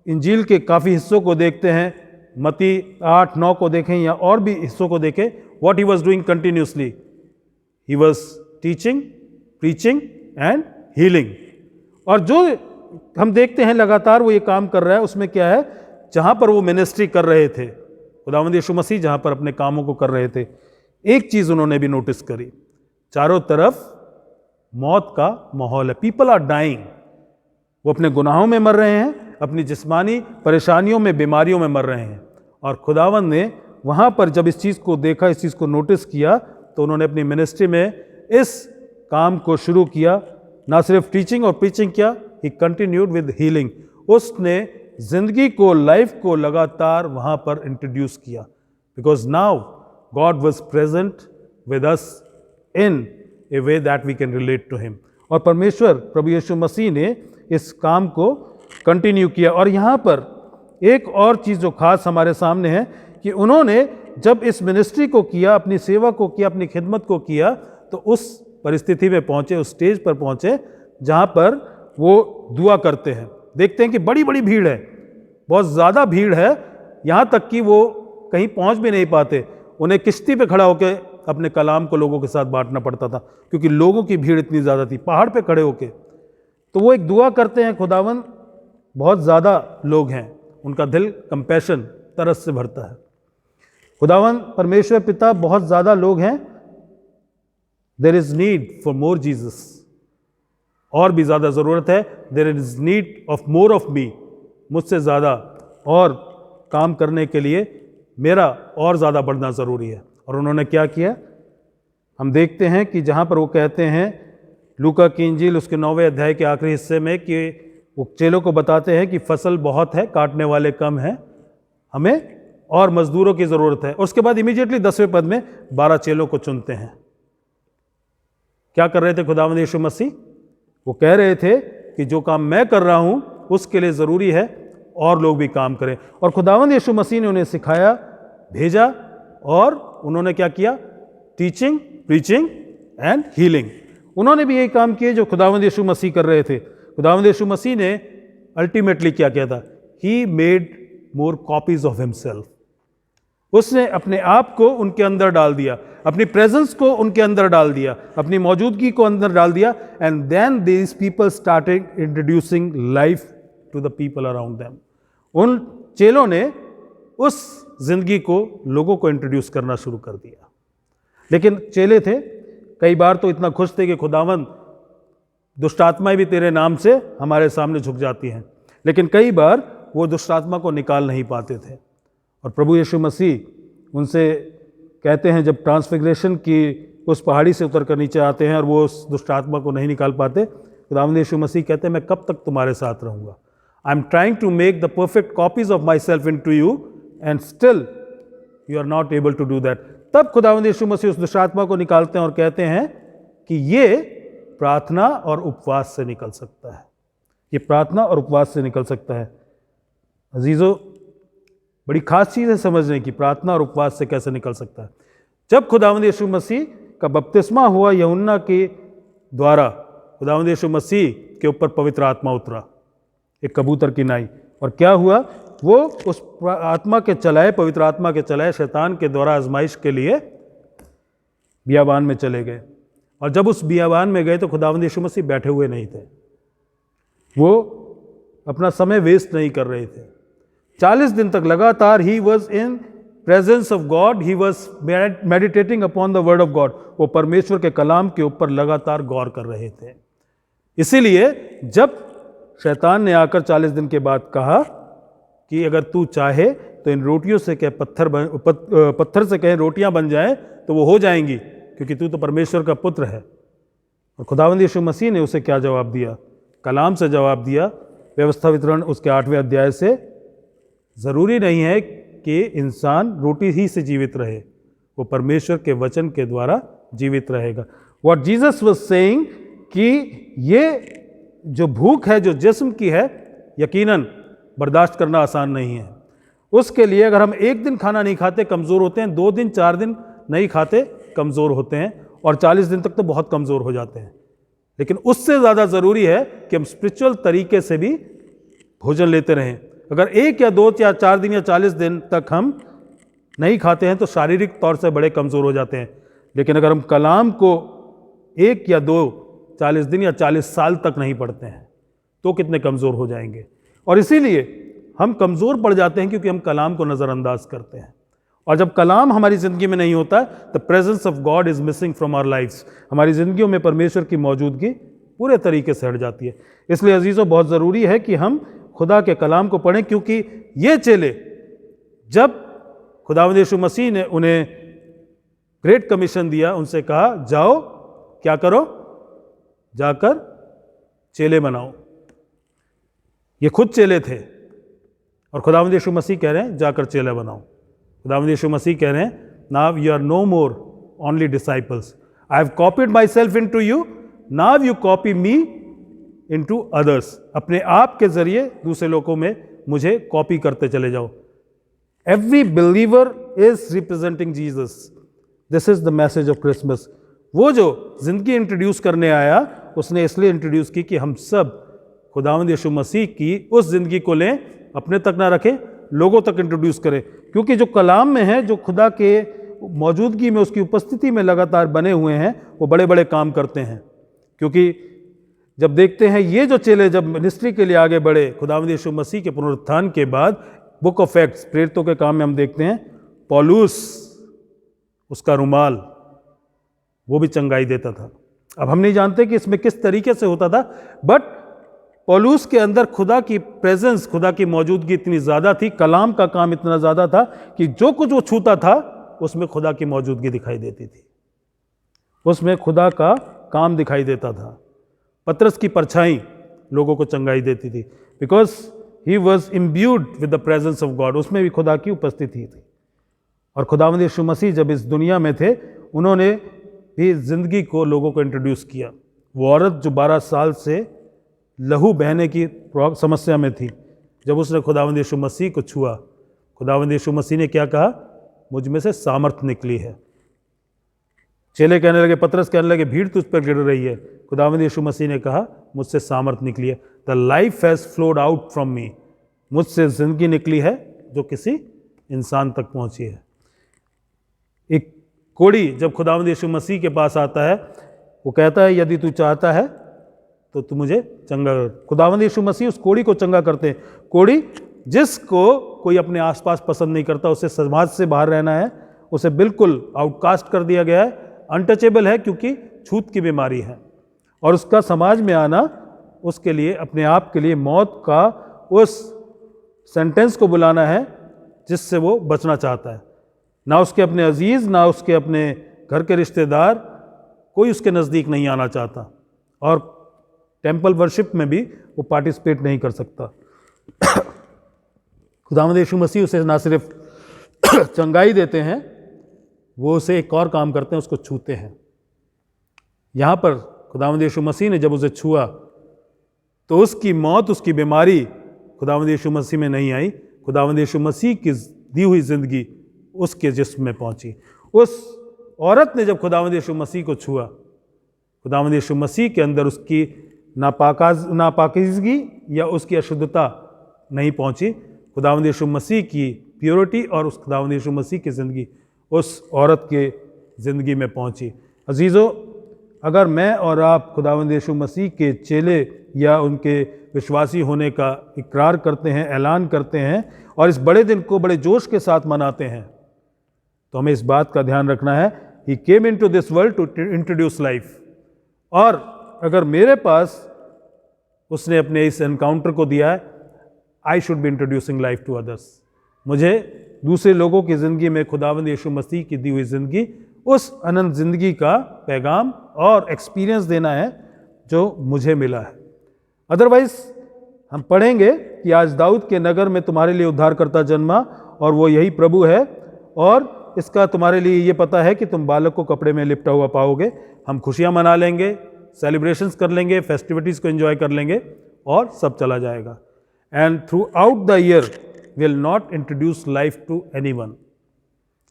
इंजील के काफ़ी हिस्सों को देखते हैं, मत्ती 8-9 को देखें या और भी हिस्सों को देखें, what he was doing continuously, he was teaching, preaching and healing. और जो हम देखते हैं लगातार वो ये काम कर रहा है, उसमें क्या है, जहाँ पर वो मिनिस्ट्री कर रहे थे, खुदावंद यीशु मसीह जहाँ पर अपने कामों को कर रहे थे, एक चीज़ उन्होंने भी नोटिस करी, चारों तरफ मौत का माहौल है. People are dying. वो अपने गुनाहों में मर रहे हैं, अपनी जिस्मानी परेशानियों में, बीमारियों में मर रहे हैं. और खुदावंद ने वहाँ पर जब इस चीज़ को देखा, इस चीज़ को नोटिस किया, तो उन्होंने अपनी मिनिस्ट्री में इस काम को शुरू किया. ना सिर्फ टीचिंग और प्रीचिंग किया, ही कंटिन्यूड विद हीलिंग. उसने जिंदगी को, लाइफ को लगातार वहाँ पर इंट्रोड्यूस किया. Because now God was present with us in a way that we can relate to him. और परमेश्वर प्रभु यीशु मसीह ने इस काम को कंटिन्यू किया. और यहाँ पर एक और चीज़ जो खास हमारे सामने है कि उन्होंने जब इस मिनिस्ट्री को किया, अपनी सेवा को किया, अपनी खिदमत को किया, तो उस परिस्थिति में पहुँचे, उस स्टेज पर पहुँचे जहाँ पर वो दुआ करते हैं. देखते हैं कि बड़ी बड़ी भीड़ है, बहुत ज़्यादा भीड़ है, यहाँ तक कि वो कहीं पहुँच भी नहीं पाते. उन्हें किश्ती पे खड़ा होकर अपने कलाम को लोगों के साथ बांटना पड़ता था, क्योंकि लोगों की भीड़ इतनी ज़्यादा थी. पहाड़ पे खड़े होके तो वो एक दुआ करते हैं, खुदावन बहुत ज़्यादा लोग हैं, उनका दिल कंपैशन, तरस से भरता है. खुदावन परमेश्वर पिता, बहुत ज़्यादा लोग हैं, there is need for more Jesus. और भी ज़्यादा ज़रूरत है, there is need of more of me. मुझसे ज़्यादा और काम करने के लिए मेरा और ज़्यादा बढ़ना ज़रूरी है. और उन्होंने क्या किया, हम देखते हैं कि जहाँ पर वो कहते हैं लूका की इंजील उसके 9वें अध्याय के आखिरी हिस्से में कि वो चेलों को बताते हैं कि फसल बहुत है, काटने वाले कम हैं, हमें और मजदूरों की ज़रूरत है. उसके बाद इमीडिएटली 10वें पद में 12 चेलों को चुनते हैं. क्या कर रहे थे खुदावंद यीशु मसीह? वो कह रहे थे कि जो काम मैं कर रहा हूँ उसके लिए ज़रूरी है और लोग भी काम करें. और खुदावंद यीशु मसीह ने उन्हें सिखाया, भेजा, और उन्होंने क्या किया? Teaching, preaching and healing. उन्होंने भी यही काम किए जो खुदावंद यीशु मसीह कर रहे थे. खुदावंद यीशु मसीह ने अल्टीमेटली क्या किया था? He made more copies of himself. उसने अपने आप को उनके अंदर डाल दिया, अपनी प्रेजेंस को उनके अंदर डाल दिया, अपनी मौजूदगी को अंदर डाल दिया. And then these people started introducing life to the people around them. उन चेलों ने उस जिंदगी को, लोगों को इंट्रोड्यूस करना शुरू कर दिया. लेकिन चेले थे, कई बार तो इतना खुश थे कि खुदावंद दुष्टात्माएं भी तेरे नाम से हमारे सामने झुक जाती हैं. लेकिन कई बार वो दुष्टात्मा को निकाल नहीं पाते थे. और प्रभु यीशु मसीह उनसे कहते हैं, जब ट्रांसफिगरेशन की उस पहाड़ी से उतर कर नीचे आते हैं और वो उस दुष्टात्मा को नहीं निकाल पाते, खुदावंद यीशु मसीह कहते हैं, मैं कब तक तुम्हारे साथ रहूँगा? I am trying to make the perfect copies of myself into you and still you are not able to do that. तब खुदावंद यीशु मसीह उस दुष्टात्मा को निकालते हैं और कहते हैं कि ये प्रार्थना और उपवास से निकल सकता है. ये प्रार्थना और उपवास से निकल सकता है. अजीजों, बड़ी खास चीज़ है समझने की, प्रार्थना और उपवास से कैसे निकल सकता है. जब खुदावंद यीशु मसीह का बपतिस्मा हुआ यूहन्ना के द्वारा, खुदावंद यीशु मसीह के ऊपर पवित्र आत्मा उतरा, एक कबूतर की नाई. और क्या हुआ? वो उस आत्मा के चलाए, पवित्र आत्मा के चलाए शैतान के द्वारा आजमाइश के लिए बियाबान में चले गए. और जब उस बियाबान में गए तो खुदावंद यीशु मसीह बैठे हुए नहीं थे, वो अपना समय वेस्ट नहीं कर रहे थे. 40 दिन तक लगातार he was in presence of God, he was meditating upon the word of God. वो परमेश्वर के कलाम के ऊपर लगातार गौर कर रहे थे. इसीलिए जब शैतान ने आकर 40 दिन के बाद कहा कि अगर तू चाहे तो इन रोटियों से कह पत्थर से कहे रोटियां बन जाएं, तो वो हो जाएंगी, क्योंकि तू तो परमेश्वर का पुत्र है. और खुदावंद यीशु मसीह ने उसे क्या जवाब दिया? कलाम से जवाब दिया. व्यवस्था वितरण उसके 8वें अध्याय से, ज़रूरी नहीं है कि इंसान रोटी ही से जीवित रहे. वो परमेश्वर के वचन के द्वारा जीवित रहेगा। व्हाट जीसस वाज सेइंग कि ये जो भूख है जो जिस्म की है, यकीनन बर्दाश्त करना आसान नहीं है। उसके लिए अगर हम एक दिन खाना नहीं खाते कमज़ोर होते हैं, 2 दिन 4 दिन नहीं खाते कमज़ोर होते हैं, और 40 दिन तक तो बहुत कमज़ोर हो जाते हैं। लेकिन उससे ज़्यादा ज़रूरी है कि हम स्पिरिचुअल तरीके से भी भोजन लेते रहें। अगर 1 या 2 या 4 दिन या 40 दिन तक हम नहीं खाते हैं तो शारीरिक तौर से बड़े कमज़ोर हो जाते हैं। लेकिन अगर हम कलाम को 1 या 2 40 दिन या 40 साल तक नहीं पढ़ते हैं तो कितने कमज़ोर हो जाएंगे। और इसीलिए हम कमज़ोर पड़ जाते हैं क्योंकि हम कलाम को नज़रअंदाज करते हैं। और जब कलाम हमारी ज़िंदगी में नहीं होता, the presence of God is missing from our lifes. हमारी ज़िंदगियों में परमेश्वर की मौजूदगी पूरे तरीके से हट जाती है। इसलिए अजीज़ों, बहुत ज़रूरी है कि हम खुदा के कलाम को पढ़ें, क्योंकि ये चेले जब खुदावंद यीशु मसीह ने उन्हें ग्रेट कमीशन दिया, उनसे कहा जाओ क्या करो, जाकर चेले बनाओ। ये खुद चेले थे और खुदावंद यीशु मसीह कह रहे हैं जाकर चेले बनाओ। खुदावंद यीशु मसीह कह रहे हैं now you are no more only disciples, I have copied myself into you, now you copy me into others. अपने आप के जरिए दूसरे लोगों में मुझे कॉपी करते चले जाओ। Every believer is representing Jesus, this is the message of Christmas. वो जो जिंदगी इंट्रोड्यूस करने आया उसने इसलिए इंट्रोड्यूस की कि हम सब खुदावंद यीशु मसीह की उस जिंदगी को लें, अपने तक ना रखें, लोगों तक इंट्रोड्यूस करें। क्योंकि जो कलाम में है, जो खुदा के मौजूदगी में, उसकी उपस्थिति में लगातार बने हुए हैं, वो बड़े बड़े काम करते हैं। क्योंकि जब देखते हैं ये जो चेले जब मिनिस्ट्री के लिए आगे बढ़े खुदावंद यीशु मसीह के पुनरुत्थान के बाद, बुक ऑफ एक्ट्स प्रेरितों के काम में हम देखते हैं पौलुस, उसका रुमाल वो भी चंगाई देता था। अब हम नहीं जानते कि इसमें किस तरीके से होता था, बट पौलुस के अंदर खुदा की प्रेजेंस, खुदा की मौजूदगी इतनी ज़्यादा थी, कलाम का काम इतना ज़्यादा था कि जो कुछ वो छूता था उसमें खुदा की मौजूदगी दिखाई देती थी, उसमें खुदा का काम दिखाई देता था। पतरस की परछाई लोगों को चंगाई देती थी, because he was imbued with the presence of God, उसमें भी खुदा की उपस्थिति थी। और खुदावंद यीशु मसीह जब इस दुनिया में थे, उन्होंने भी जिंदगी को लोगों को इंट्रोड्यूस किया। वो औरत जो 12 साल से लहू बहने की समस्या में थी, जब उसने खुदावंद यीशु मसीह को छुआ, खुदावंद यीशु मसीह ने क्या कहा, मुझ में से सामर्थ निकली है। चेले कहने लगे, पतरस कहने लगे, भीड़ तुझ पर गिर रही है। खुदावंद यीशु मसीह ने कहा, मुझसे सामर्थ निकली है। The life has flowed out from me, मुझसे जिंदगी निकली है जो किसी इंसान तक पहुंची है। एक कोढ़ी जब खुदावंद यीशु मसीह के पास आता है, वो कहता है यदि तू चाहता है तो तू मुझे चंगा कर। खुदावंद यीशु मसीह उस कोढ़ी को चंगा करते हैं। कोढ़ी जिसको कोई अपने आसपास पसंद नहीं करता, उसे समाज से बाहर रहना है, उसे बिल्कुल आउटकास्ट कर दिया गया है, अनटचेबल है, क्योंकि छूत की बीमारी है। और उसका समाज में आना उसके लिए, अपने आप के लिए मौत का उस सेंटेंस को बुलाना है जिससे वो बचना चाहता है। ना उसके अपने अजीज़, ना उसके अपने घर के रिश्तेदार, कोई उसके नज़दीक नहीं आना चाहता, और टेम्पल वर्शिप में भी वो पार्टिसिपेट नहीं कर सकता। खुदावंद यीशु मसीह उसे ना सिर्फ चंगाई देते हैं, वो उसे एक और काम करते हैं, उसको छूते हैं। यहाँ पर खुदावंद यीशु मसीह ने जब उसे छुआ तो उसकी मौत, उसकी बीमारी खुदावंद यीशु मसीह में नहीं आई, खुदावंद यीशु मसीह की दी हुई जिंदगी उसके जिस्म में पहुंची। उस औरत ने जब खुदावंद यीशु मसीह को छुआ, खुदावंद यीशु मसीह के अंदर उसकी नापाकीज़गी या उसकी अशुद्धता नहीं पहुंची, खुदावंद यीशु मसीह की प्योरिटी और उस खुदावंद यीशु मसीह की ज़िंदगी उस औरत के ज़िंदगी में पहुंची। अजीज़ों, अगर मैं और आप खुदावंद यीशु मसीह के चेले या उनके विश्वासी होने का इकरार करते हैं, ऐलान करते हैं, और इस बड़े दिन को बड़े जोश के साथ मनाते हैं, तो हमें इस बात का ध्यान रखना है, he came into this world to introduce life. और अगर मेरे पास उसने अपने इस एनकाउंटर को दिया है, I should be introducing life to others. मुझे दूसरे लोगों की ज़िंदगी में खुदावंद यीशु मसीह की दी हुई ज़िंदगी, उस अनंत ज़िंदगी का पैगाम और एक्सपीरियंस देना है जो मुझे मिला है। अदरवाइज हम पढ़ेंगे कि आज दाऊद के नगर में तुम्हारे लिए उद्धारकर्ता जन्मा, और वो यही प्रभु है, और इसका तुम्हारे लिए ये पता है कि तुम बालक को कपड़े में लिपटा हुआ पाओगे। हम खुशियाँ मना लेंगे, सेलिब्रेशंस कर लेंगे, फेस्टिविटीज़ को एंजॉय कर लेंगे और सब चला जाएगा। And throughout the year will not introduce life to anyone.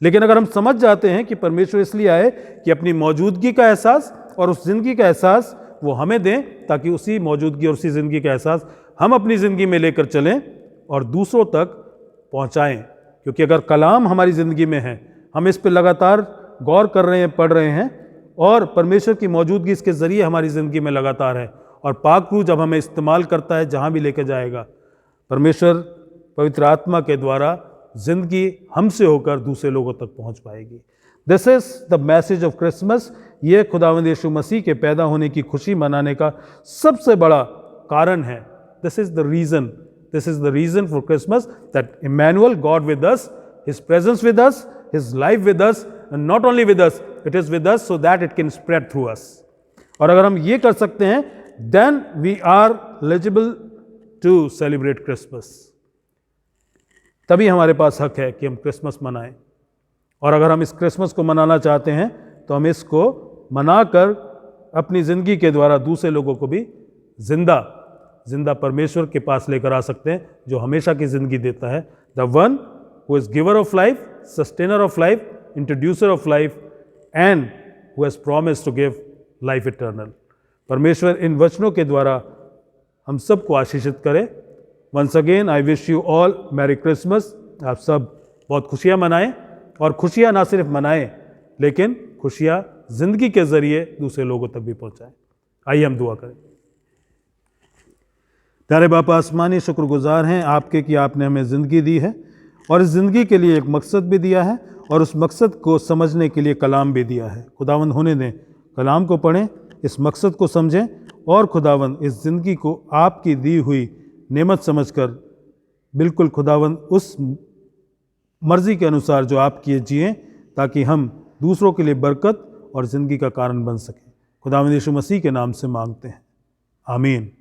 लेकिन अगर हम समझ जाते हैं कि परमेश्वर इसलिए आए कि अपनी मौजूदगी का एहसास और उस ज़िंदगी का एहसास वो हमें दें, ताकि उसी मौजूदगी और उसी ज़िंदगी का एहसास हम अपनी ज़िंदगी में लेकर चलें और दूसरों तक पहुंचाएं। क्योंकि अगर कलाम हमारी ज़िंदगी में है, हम इस पर लगातार गौर कर रहे हैं, पढ़ रहे हैं, और परमेश्वर की मौजूदगी इसके ज़रिए हमारी ज़िंदगी में लगातार है, और पाक रूह जब हमें इस्तेमाल करता है जहाँ भी लेके जाएगा, परमेश्वर पवित्र आत्मा के द्वारा ज़िंदगी हमसे होकर दूसरे लोगों तक पहुँच पाएगी। This is the message of Christmas. ये खुदावंद यीशु मसीह के पैदा होने की खुशी मनाने का सबसे बड़ा कारण है। This is the reason for Christmas, that Emmanuel, God with us, his presence with us, his life with us, and not only with us, it is with us so that it can spread through us. और अगर हम ये कर सकते हैं, then we are eligible to celebrate Christmas. तभी हमारे पास हक है कि हम क्रिसमस मनाएं। और अगर हम इस क्रिसमस को मनाना चाहते हैं तो हम इसको मनाकर अपनी ज़िंदगी के द्वारा दूसरे लोगों को भी जिंदा परमेश्वर के पास लेकर आ सकते हैं, जो हमेशा की ज़िंदगी देता है। The one who is giver of life, sustainer of life, introducer of life, and who has promised to give life eternal. परमेश्वर इन वचनों के द्वारा हम सबको आशीषित करे। Once again I wish you all merry Christmas. आप सब बहुत खुशियाँ मनाएं, और खुशियाँ ना सिर्फ मनाएं लेकिन खुशियाँ ज़िंदगी के ज़रिए दूसरे लोगों तक भी पहुँचाएं। आइए हम दुआ करें। प्यारे बापा आसमानी, शुक्रगुजार हैं आपके कि आपने हमें ज़िंदगी दी है, और इस ज़िंदगी के लिए एक मकसद भी दिया है, और उस मकसद को समझने के लिए कलाम भी दिया है। खुदावंद होने दें, कलाम को पढ़ें, इस मकसद को समझें, और खुदावंद इस ज़िंदगी को आपकी दी हुई नेमत समझकर बिल्कुल खुदावंद उस मर्ज़ी के अनुसार जो आप किए जिएँ, ताकि हम दूसरों के लिए बरकत और ज़िंदगी का कारण बन सकें। खुदावंद यीशु मसीह के नाम से मांगते हैं, आमीन।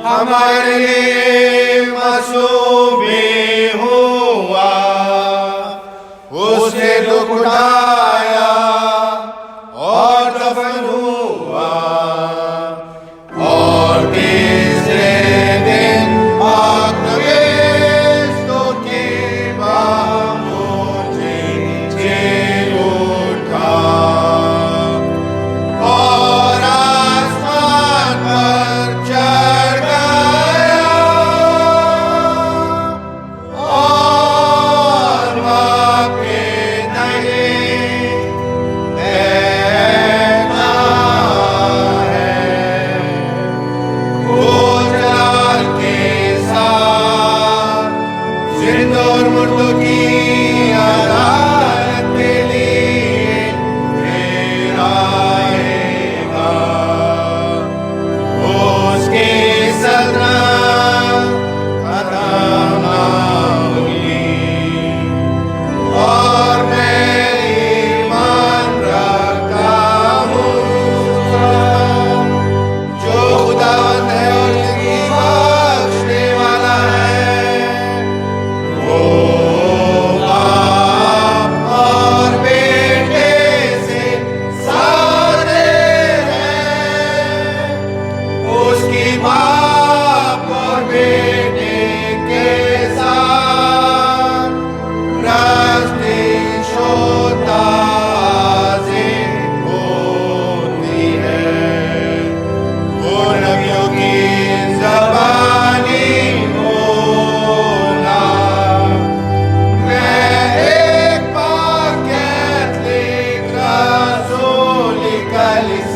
हमारे लिए मसूबी हुआ, उसने दुख उठाया और दफन हुआ और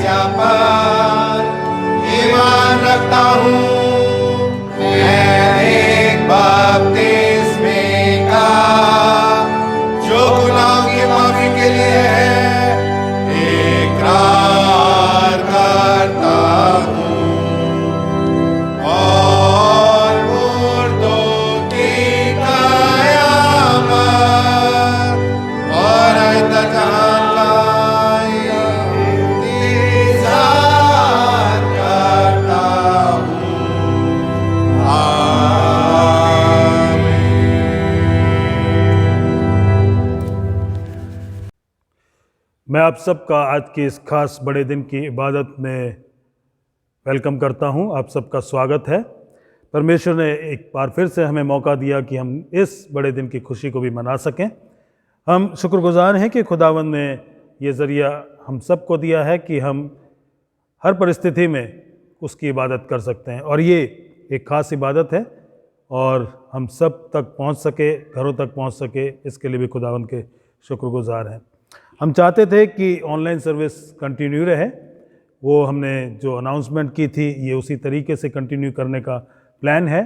समस्या पर ईमान रखता हूँ। मैं एक बपतिस्मे का जो गुनाहों की माफी के लिए है इकरार करता हूँ और मुर्दों की कयामत और अनंत जहान का इंतजार करता हूँ। आमीन। मैं आप सबका आज के इस खास बड़े दिन की इबादत में वेलकम करता हूं। आप सबका स्वागत है। परमेश्वर ने एक बार फिर से हमें मौका दिया कि हम इस बड़े दिन की खुशी को भी मना सकें। हम शुक्रगुजार हैं कि खुदावंद ने ये ज़रिया हम सबको दिया है कि हम हर परिस्थिति में उसकी इबादत कर सकते हैं, और ये एक ख़ास इबादत है और हम सब तक पहुंच सके, घरों तक पहुंच सके, इसके लिए भी खुदावंद के शुक्रगुजार हैं। हम चाहते थे कि ऑनलाइन सर्विस कंटिन्यू रहे। वो हमने जो अनाउंसमेंट की थी ये उसी तरीके से कंटिन्यू करने का प्लान है,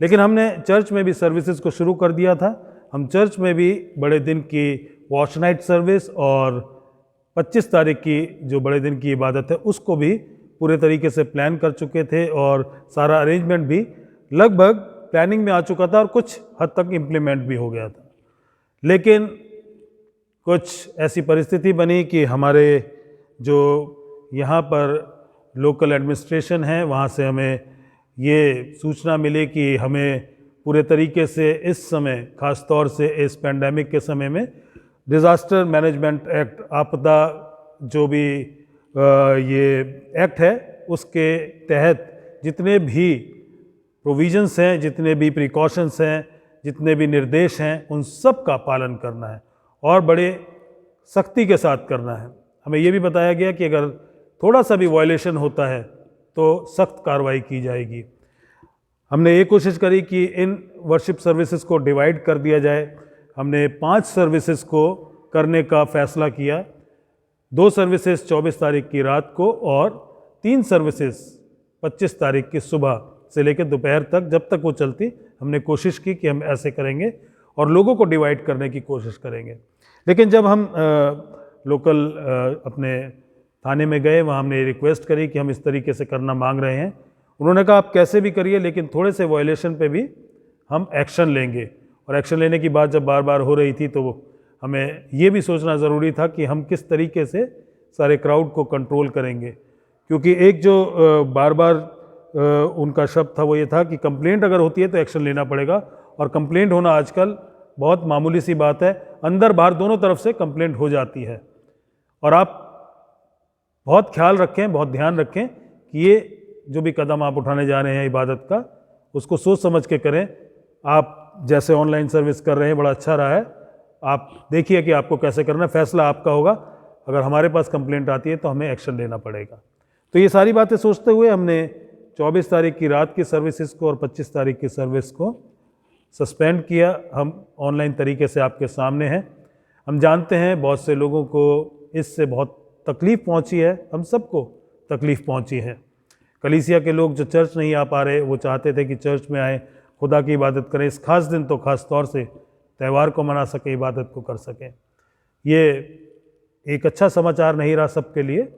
लेकिन हमने चर्च में भी सर्विसेज को शुरू कर दिया था। हम चर्च में भी बड़े दिन की वॉच नाइट सर्विस और 25 तारीख की जो बड़े दिन की इबादत है उसको भी पूरे तरीके से प्लान कर चुके थे, और सारा अरेंजमेंट भी लगभग प्लानिंग में आ चुका था और कुछ हद तक इम्प्लीमेंट भी हो गया था। लेकिन कुछ ऐसी परिस्थिति बनी कि हमारे जो यहाँ पर लोकल एडमिनिस्ट्रेशन है वहाँ से हमें ये सूचना मिली कि हमें पूरे तरीके से इस समय, ख़ास तौर से इस पेंडेमिक के समय में, डिज़ास्टर मैनेजमेंट एक्ट, आपदा जो भी ये एक्ट है उसके तहत जितने भी प्रोविजंस हैं, जितने भी प्रिकॉशंस हैं, जितने भी निर्देश हैं, उन सब का पालन करना है और बड़े सख्ती के साथ करना है। हमें ये भी बताया गया कि अगर थोड़ा सा भी वायलेशन होता है तो सख्त कार्रवाई की जाएगी। हमने ये कोशिश करी कि इन वर्शिप सर्विसेज को डिवाइड कर दिया जाए। हमने 5 सर्विसेज को करने का फ़ैसला किया। 2 सर्विसेज 24 तारीख की रात को और 3 सर्विसेज 25 तारीख की सुबह से लेकर दोपहर तक, जब तक वो चलती, हमने कोशिश की कि हम ऐसे करेंगे और लोगों को डिवाइड करने की कोशिश करेंगे। लेकिन जब हम लोकल अपने थाने में गए, वहाँ हमने रिक्वेस्ट करी कि हम इस तरीके से करना मांग रहे हैं। उन्होंने कहा आप कैसे भी करिए, लेकिन थोड़े से वायलेशन पे भी हम एक्शन लेंगे। और एक्शन लेने की बात जब बार बार हो रही थी तो हमें ये भी सोचना ज़रूरी था कि हम किस तरीके से सारे क्राउड को कंट्रोल करेंगे, क्योंकि एक जो बार बार उनका शब्द था वो ये था कि कंप्लेंट अगर होती है तो एक्शन लेना पड़ेगा, और कंप्लेंट होना आजकल बहुत मामूली सी बात है। अंदर बाहर दोनों तरफ से कंप्लेंट हो जाती है। और आप बहुत ख्याल रखें, बहुत ध्यान रखें कि ये जो भी कदम आप उठाने जा रहे हैं इबादत का, उसको सोच समझ के करें। आप जैसे ऑनलाइन सर्विस कर रहे हैं बड़ा अच्छा रहा है, आप देखिए कि आपको कैसे करना है, फैसला आपका होगा। अगर हमारे पास कंप्लेंट आती है तो हमें एक्शन लेना पड़ेगा। तो ये सारी बातें सोचते हुए हमने 24 तारीख की रात की सर्विसेज को और 25 तारीख की सर्विस को सस्पेंड किया। हम ऑनलाइन तरीके से आपके सामने हैं। हम जानते हैं बहुत से लोगों को इससे बहुत तकलीफ़ पहुंची है, हम सबको तकलीफ़ पहुंची है। कलीसिया के लोग जो चर्च नहीं आ पा रहे, वो चाहते थे कि चर्च में आए, खुदा की इबादत करें, इस खास दिन तो खास तौर से त्यौहार को मना सकें, इबादत को कर सकें। ये एक अच्छा समाचार नहीं रहा सबके लिए।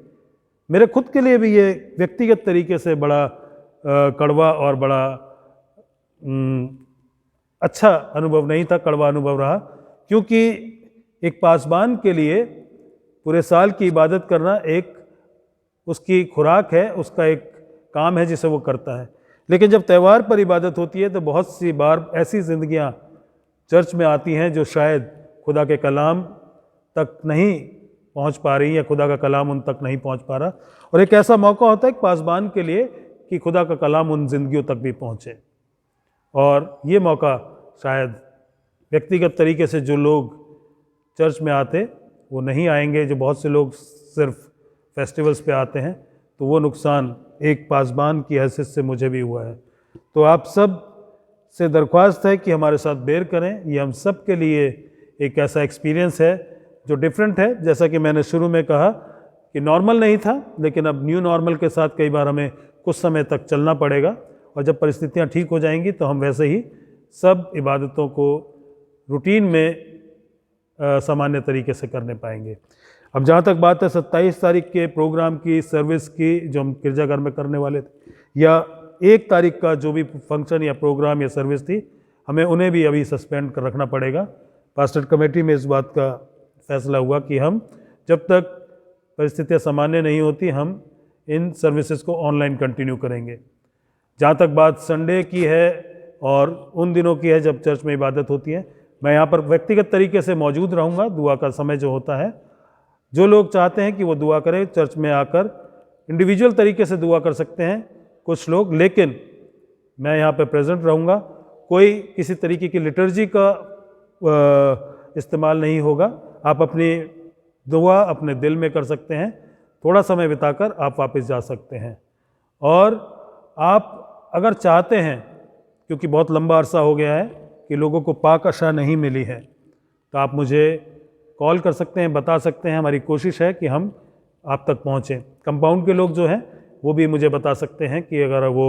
मेरे खुद के लिए भी ये व्यक्तिगत तरीके से बड़ा कड़वा और बड़ा अच्छा अनुभव नहीं था, कड़वा अनुभव रहा, क्योंकि एक पासबान के लिए पूरे साल की इबादत करना एक उसकी खुराक है, उसका एक काम है जिसे वो करता है। लेकिन जब त्यौहार पर इबादत होती है तो बहुत सी बार ऐसी ज़िंदगियां चर्च में आती हैं जो शायद खुदा के कलाम तक नहीं पहुंच पा रही, या खुदा का कलाम उन तक नहीं पहुंच पा रहा। और एक ऐसा मौका होता है एक पासबान के लिए कि खुदा का कलाम उन ज़िंदगियों तक भी पहुंचे। और ये मौका शायद व्यक्तिगत तरीके से जो लोग चर्च में आते वो नहीं आएंगे। जो बहुत से लोग सिर्फ फेस्टिवल्स पे आते हैं, तो वो नुकसान एक पासबान की हैसियत से मुझे भी हुआ है। तो आप सब से दरख्वास्त है कि हमारे साथ बेयर करें। ये हम सब के लिए एक ऐसा एक्सपीरियंस है जो डिफरेंट है। जैसा कि मैंने शुरू में कहा कि नॉर्मल नहीं था, लेकिन अब न्यू नॉर्मल के साथ कई बार हमें कुछ समय तक चलना पड़ेगा, और जब परिस्थितियां ठीक हो जाएंगी तो हम वैसे ही सब इबादतों को रूटीन में सामान्य तरीके से करने पाएंगे। अब जहाँ तक बात है 27 तारीख के प्रोग्राम की, सर्विस की, जो हम गिरजाघर में करने वाले थे, या 1 तारीख का जो भी फंक्शन या प्रोग्राम या सर्विस थी, हमें उन्हें भी अभी सस्पेंड कर रखना पड़ेगा। पास्टर कमेटी में इस बात का फैसला हुआ कि हम जब तक परिस्थितियाँ सामान्य नहीं होती, हम इन सर्विसेज को ऑनलाइन कंटिन्यू करेंगे। जहाँ तक बात संडे की है और उन दिनों की है जब चर्च में इबादत होती है, मैं यहाँ पर व्यक्तिगत तरीके से मौजूद रहूँगा। दुआ का समय जो होता है, जो लोग चाहते हैं कि वो दुआ करें, चर्च में आकर इंडिविजुअल तरीके से दुआ कर सकते हैं कुछ लोग, लेकिन मैं यहाँ पे प्रेजेंट रहूँगा। कोई किसी तरीके की लिटर्जी का इस्तेमाल नहीं होगा। आप अपनी दुआ अपने दिल में कर सकते हैं, थोड़ा समय बिताकर आप वापस जा सकते हैं। और आप अगर चाहते हैं, क्योंकि बहुत लंबा अरसा हो गया है कि लोगों को पाक अशा नहीं मिली है, तो आप मुझे कॉल कर सकते हैं, बता सकते हैं। हमारी कोशिश है कि हम आप तक पहुँचें। कंपाउंड के लोग जो हैं वो भी मुझे बता सकते हैं कि अगर वो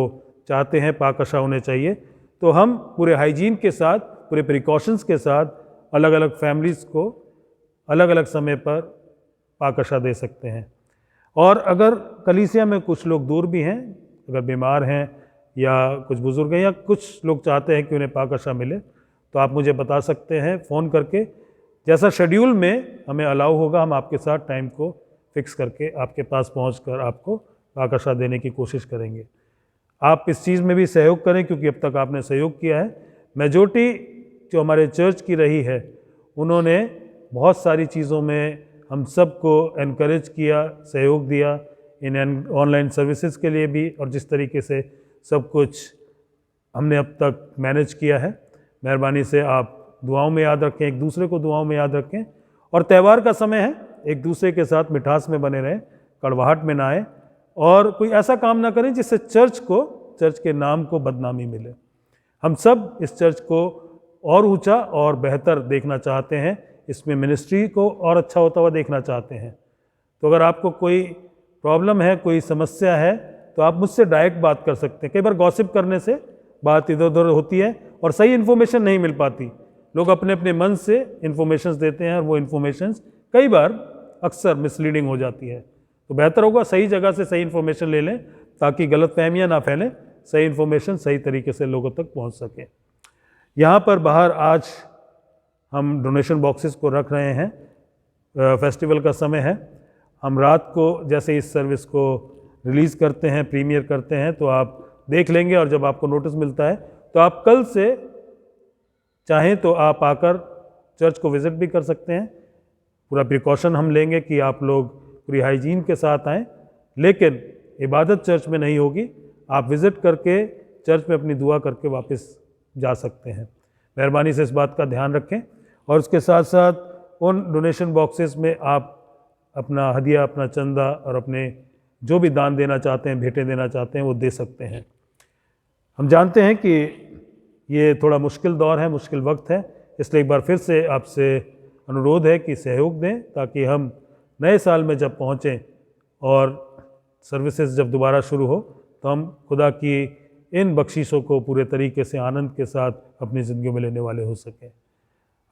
चाहते हैं पाक अशा होने चाहिए, तो हम पूरे हाइजीन के साथ, पूरे प्रिकॉशंस के साथ अलग अलग फैमिलीज़ को अलग अलग समय पर पाक अशा दे सकते हैं। और अगर कलीसिया में कुछ लोग दूर भी हैं, अगर बीमार हैं या कुछ बुज़ुर्ग हैं या कुछ लोग चाहते हैं कि उन्हें पाक अशा मिले, तो आप मुझे बता सकते हैं फ़ोन करके। जैसा शेड्यूल में हमें अलाउ होगा, हम आपके साथ टाइम को फिक्स करके आपके पास पहुंचकर आपको पाक अशा देने की कोशिश करेंगे। आप इस चीज़ में भी सहयोग करें, क्योंकि अब तक आपने सहयोग किया है। मेजॉरिटी जो हमारे चर्च की रही है, उन्होंने बहुत सारी चीज़ों में हम सबको एनकरेज किया, सहयोग दिया, इन ऑनलाइन सर्विसेज के लिए भी, और जिस तरीके से सब कुछ हमने अब तक मैनेज किया है। मेहरबानी से आप दुआओं में याद रखें, एक दूसरे को दुआओं में याद रखें। और त्यौहार का समय है, एक दूसरे के साथ मिठास में बने रहें, कड़वाहट में ना आए, और कोई ऐसा काम ना करें जिससे चर्च के नाम को बदनामी मिले। हम सब इस चर्च को और ऊंचा और बेहतर देखना चाहते हैं, इसमें मिनिस्ट्री को और अच्छा होता हुआ देखना चाहते हैं। तो अगर आपको कोई प्रॉब्लम है, कोई समस्या है, तो आप मुझसे डायरेक्ट बात कर सकते हैं। कई बार गॉसिप करने से बात इधर उधर होती है और सही इन्फॉर्मेशन नहीं मिल पाती। लोग अपने अपने मन से इन्फॉर्मेशंस देते हैं और वो इन्फॉर्मेशंस कई बार अक्सर मिसलीडिंग हो जाती है। तो बेहतर होगा सही जगह से सही इन्फॉर्मेशन ले लें, ताकि गलतफहमियां ना फैलें, सही इन्फॉर्मेशन सही तरीके से लोगों तक पहुंच सके। यहाँ पर बाहर आज हम डोनेशन बॉक्सेस को रख रहे हैं। फेस्टिवल का समय है। हम रात को जैसे इस सर्विस को रिलीज़ करते हैं, प्रीमियर करते हैं, तो आप देख लेंगे, और जब आपको नोटिस मिलता है तो आप कल से चाहें तो आप आकर चर्च को विज़िट भी कर सकते हैं। पूरा प्रिकॉशन हम लेंगे कि आप लोग पूरी हाइजीन के साथ आएँ, लेकिन इबादत चर्च में नहीं होगी। आप विज़िट करके चर्च में अपनी दुआ करके वापस जा सकते हैं। मेहरबानी से इस बात का ध्यान रखें। और उसके साथ साथ उन डोनेशन बॉक्सेस में आप अपना हदिया, अपना चंदा और अपने जो भी दान देना चाहते हैं, भेंटें देना चाहते हैं, वो दे सकते हैं। हम जानते हैं कि ये थोड़ा मुश्किल दौर है, मुश्किल वक्त है, इसलिए एक बार फिर से आपसे अनुरोध है कि सहयोग दें, ताकि हम नए साल में जब पहुँचें और सर्विसेज जब दोबारा शुरू हो, तो हम खुदा की इन बख्शीशों को पूरे तरीके से आनंद के साथ अपनी ज़िंदगी में लेने वाले हो सकें।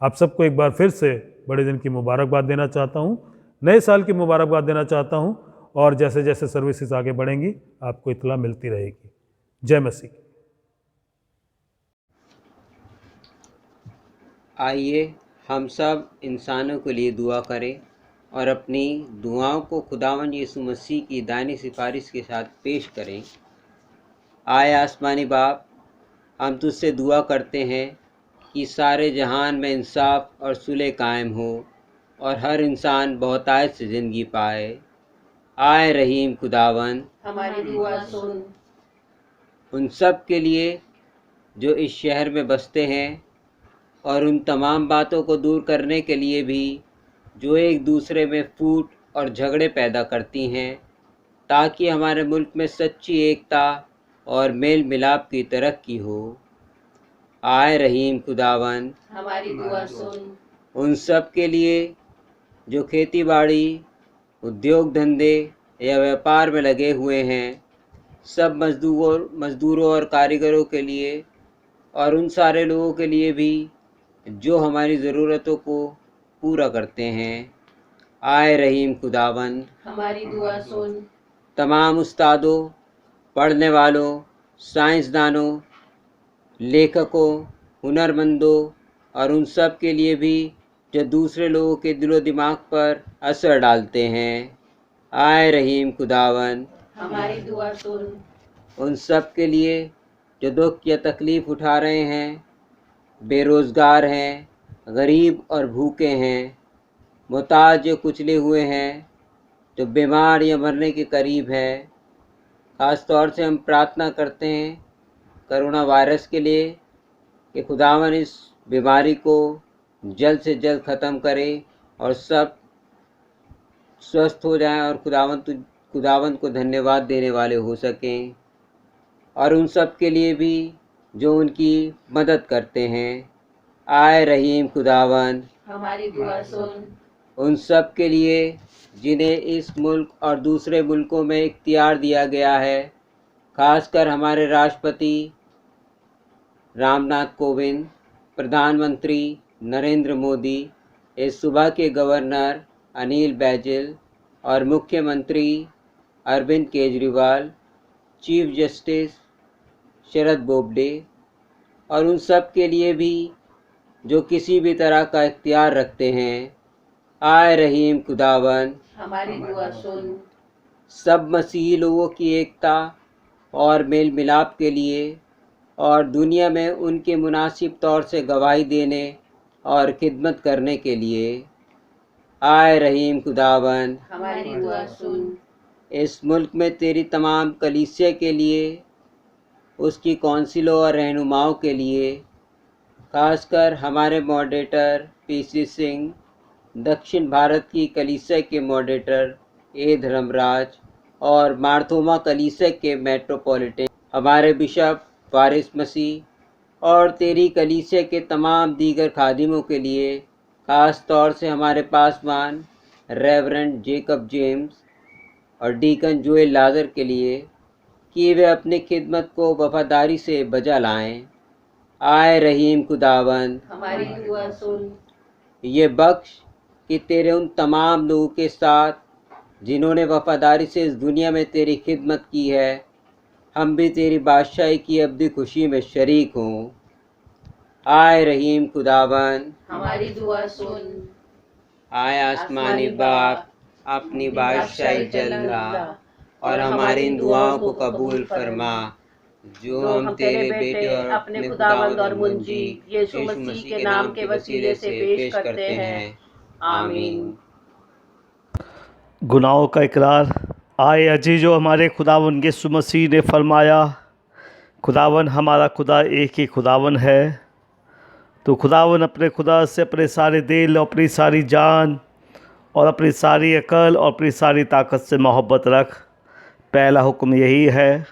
आप सबको एक बार फिर से बड़े दिन की मुबारकबाद देना चाहता हूँ, नए साल की मुबारकबाद देना चाहता हूँ, और जैसे जैसे सर्विसेज आगे बढ़ेंगी आपको इत्तला मिलती रहेगी। जय मसीह। आइए हम सब इंसानों के लिए दुआ करें और अपनी दुआओं को खुदावंद यीशु मसीह की दानी सिफारिश के साथ पेश करें। आए आसमानी बाप, हम तुझसे दुआ करते हैं कि सारे जहान में इंसाफ और सुलह कायम हो और हर इंसान बहुतायत से ज़िंदगी पाए। आए रहीम खुदावन, हमारी दुआ सुन। उन सब के लिए जो इस शहर में बसते हैं, और उन तमाम बातों को दूर करने के लिए भी जो एक दूसरे में फूट और झगड़े पैदा करती हैं, ताकि हमारे मुल्क में सच्ची एकता और मेल मिलाप की तरक्की हो। आए रहीम खुदावन, हमारी दुआ सुन। उन सब के लिए जो खेती बाड़ी उद्योग धंधे या व्यापार में लगे हुए हैं, सब मज़दूरों और कारीगरों के लिए और उन सारे लोगों के लिए भी जो हमारी ज़रूरतों को पूरा करते हैं। आए रहीम खुदावन, हमारी दुआ सुन। तमाम उस्तादों, पढ़ने वालों, साइंसदानों, लेखकों, हुनरमंदों और उन सब के लिए भी जो दूसरे लोगों के दिलो दिमाग पर असर डालते हैं। आए रहीम खुदावन, हमारी दुआ सुन। उन सब के लिए जो दुख या तकलीफ़ उठा रहे हैं, बेरोज़गार हैं, गरीब और भूखे हैं, मोहताज या कुचले हुए हैं, जो बीमार या मरने के करीब है। ख़ास तौर से हम प्रार्थना करते हैं कोरोना वायरस के लिए कि खुदावन इस बीमारी को जल्द से जल्द ख़त्म करे और सब स्वस्थ हो जाएं और खुदावन को धन्यवाद देने वाले हो सकें। और उन सब के लिए भी जो उनकी मदद करते हैं। आए रहीम खुदावन, हमारी दुआ सुन। उन सब के लिए जिन्हें इस मुल्क और दूसरे मुल्कों में इख्तियार दिया गया है, खासकर हमारे राष्ट्रपति रामनाथ कोविंद, प्रधानमंत्री नरेंद्र मोदी, इस सूबा के गवर्नर अनिल बैजल और मुख्यमंत्री अरविंद केजरीवाल, चीफ जस्टिस शरद बोबडे और उन सब के लिए भी जो किसी भी तरह का इख्तियार रखते हैं। आए रहीम खुदावन, हमारी दुआ सुन। सब मसीही लोगों की एकता और मेल मिलाप के लिए और दुनिया में उनके मुनासिब तौर से गवाही देने और खिदमत करने के लिए। आए रहीम खुदावन, हमारी दुआ सुन। इस मुल्क में तेरी तमाम कलीसिया के लिए, उसकी कौंसिलों और रहनुमाओं के लिए, खासकर हमारे मॉडरेटर पीसी सिंह, दक्षिण भारत की कलीसिया के मॉडरेटर ए धर्मराज और मार्थोमा कलीसिया के मेट्रोपॉलिटन हमारे बिशप वारिस मसीह और तेरी कलीसिया के तमाम दीगर खादिमों के लिए, ख़ास तौर से हमारे पासवान रेवरेंड जेकब जेम्स और डीकन जोएल लाजर के लिए कि वे अपनी खिदमत को वफादारी से बजा लाएं। आए रहीम खुदावन, हमारी दुआ सुन। ये बख्श कि तेरे उन तमाम लोगों के साथ जिन्होंने वफादारी से इस दुनिया में तेरी खिदमत की है, हम भी तेरी बादशाही की अब्दी खुशी में शरीक हों। आए रहीम खुदावन, हमारी दुआ सुन। आए आसमानी बाप, अपनी बादशाही जल्ला और हमारी इन दुआओं को कबूल फरमा जो हम तेरे बेटे और अपने खुदावंद और मुंजी यीशु मसीह के नाम के वसीले से पेश करते हैं। आमीन। गुनाहों का इकरार। आए अजीजो, हमारे खुदावन यीशु मसीह ने फरमाया, खुदावन हमारा खुदा एक ही खुदावन है। तो खुदावन अपने खुदा से अपने सारे दिल और अपनी सारी जान और अपनी सारी अकल और अपनी सारी ताकत से मोहब्बत रख। पहला हुक्म यही है।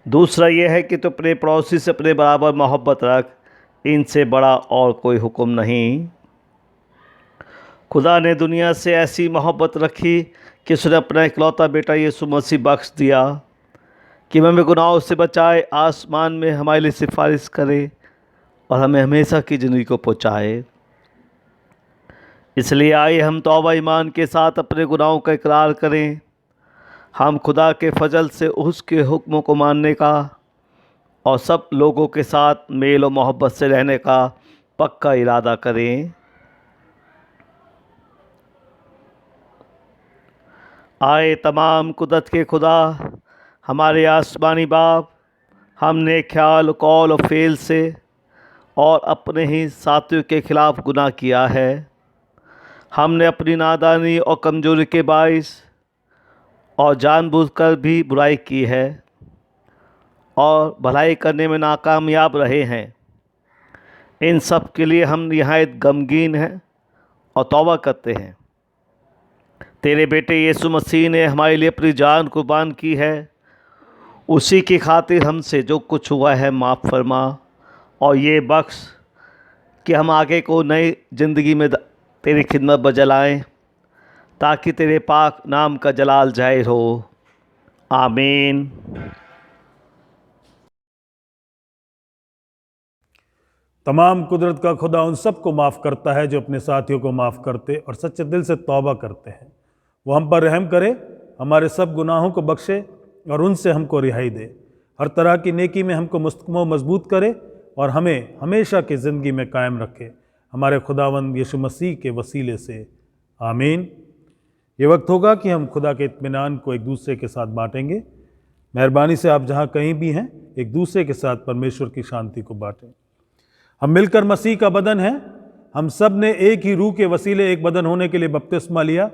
दूसरा यह है कि तो अपने पड़ोसी से अपने बराबर मोहब्बत रख। इनसे बड़ा और कोई हुक्म नहीं। खुदा ने दुनिया से ऐसी मोहब्बत रखी कि उसने अपना इकलौता बेटा यीशु मसीह बख्श दिया कि हमें गुनाहों से बचाए, आसमान में हमारे लिए सिफारिश करे और हमें हमेशा की ज़िंदगी को पहुँचाए। इसलिए आइए हम तौबा ईमान के साथ अपने गुनाहों का इकरार करें। हम खुदा के फजल से उसके हुक्मों को मानने का और सब लोगों के साथ मेल और मोहब्बत से रहने का पक्का इरादा करें। आए तमाम कुदरत के खुदा, हमारे आसमानी बाप, हमने ख्याल, कौल और फ़ेल से और अपने ही साथियों के ख़िलाफ़ गुनाह किया है। हमने अपनी नादानी और कमज़ोरी के बाइस और जानबूझकर भी बुराई की है और भलाई करने में नाकामयाब रहे हैं। इन सब के लिए हम निहायत गमगीन हैं और तौबा करते हैं। तेरे बेटे यीशु मसीह ने हमारे लिए अपनी जान कुर्बान की है। उसी की खातिर हमसे जो कुछ हुआ है माफ़ फरमा और ये बख्श कि हम आगे को नई ज़िंदगी में तेरी खिदमत बजलाएँ, ताकि तेरे पाक नाम का जलाल जाहिर हो। आमीन। तमाम कुदरत का खुदा उन सब को माफ़ करता है जो अपने साथियों को माफ़ करते और सच्चे दिल से तौबा करते हैं। वो हम पर रहम करे, हमारे सब गुनाहों को बख्शे और उनसे हमको रिहाई दे। हर तरह की नेकी में हमको मुस्तकम मजबूत करे और हमें हमेशा की ज़िंदगी में कायम रखे, हमारे खुदावंद यीशु मसीह के वसीले से। आमीन। ये वक्त होगा कि हम खुदा के इत्मीनान को एक दूसरे के साथ बांटेंगे। मेहरबानी से आप जहाँ कहीं भी हैं, एक दूसरे के साथ परमेश्वर की शांति को बांटें। हम मिलकर मसीह का बदन हैं। हम सब ने एक ही रूह के वसीले एक बदन होने के लिए बपतिस्मा लिया,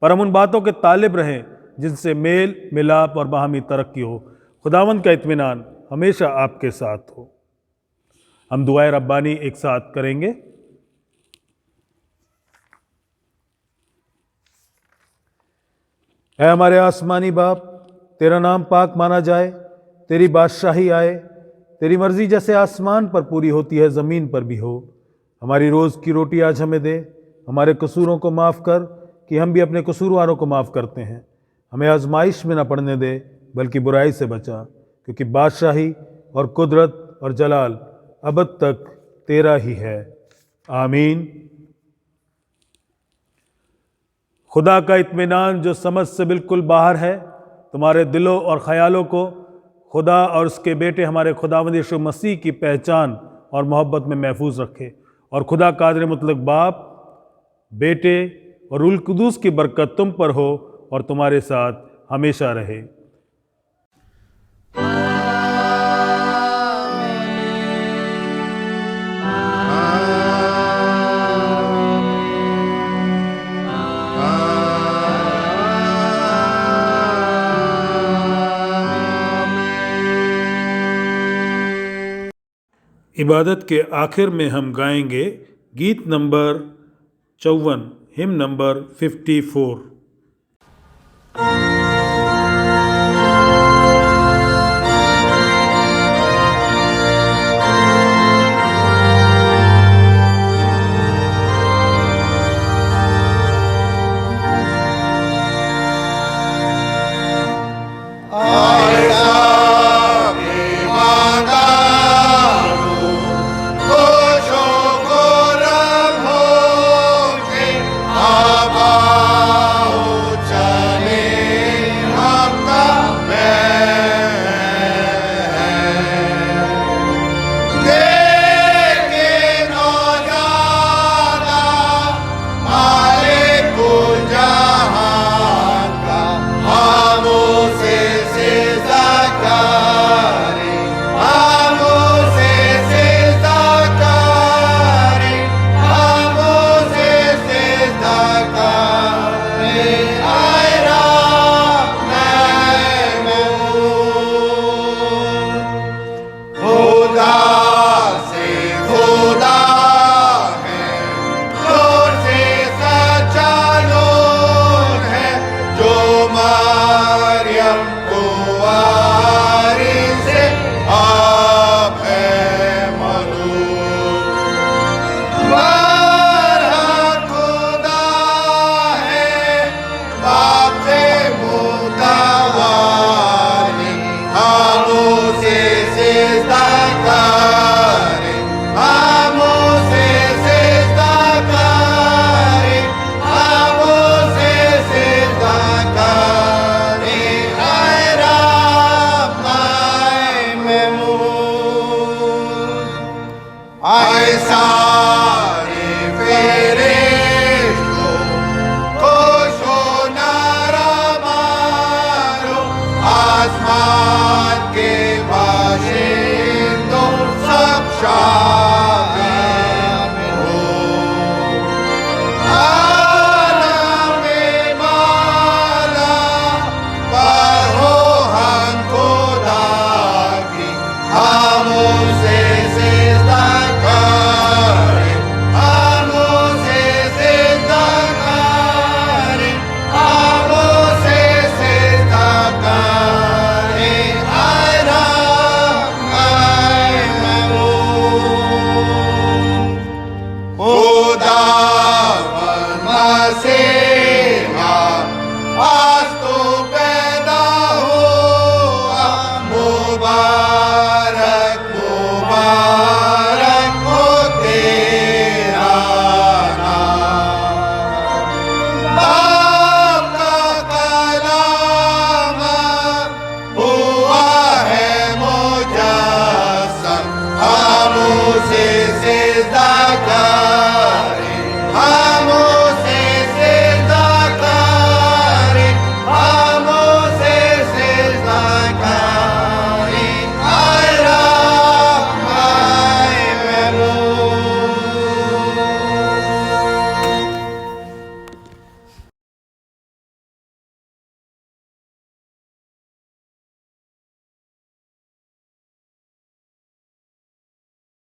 पर हम उन बातों के तालिब रहें जिनसे मेल मिलाप और बाहमी तरक्की हो। खुदावंद का इत्मीनान हमेशा आपके साथ हो। हम दुआए रब्बानी एक साथ करेंगे। ऐ हमारे आसमानी बाप, तेरा नाम पाक माना जाए, तेरी बादशाही आए, तेरी मर्जी जैसे आसमान पर पूरी होती है ज़मीन पर भी हो। हमारी रोज़ की रोटी आज हमें दे, हमारे कसूरों को माफ़ कर कि हम भी अपने कसूरवारों को माफ़ करते हैं। हमें आजमाइश में न पड़ने दे, बल्कि बुराई से बचा, क्योंकि बादशाही और कुदरत और जलाल अबद तक तेरा ही है। आमीन। खुदा का इत्मीनान जो समझ से बिल्कुल बाहर है, तुम्हारे दिलों और ख़यालों को खुदा और उसके बेटे हमारे खुदावंद यीशु मसीह की पहचान और मोहब्बत में महफूज रखे, और खुदा कादिर मुतलक बाप, बेटे और रूह कुदूस की बरकत तुम पर हो और तुम्हारे साथ हमेशा रहे। इबादत के आखिर में हम गाएंगे गीत नंबर 54, हिम नंबर 54। आसमान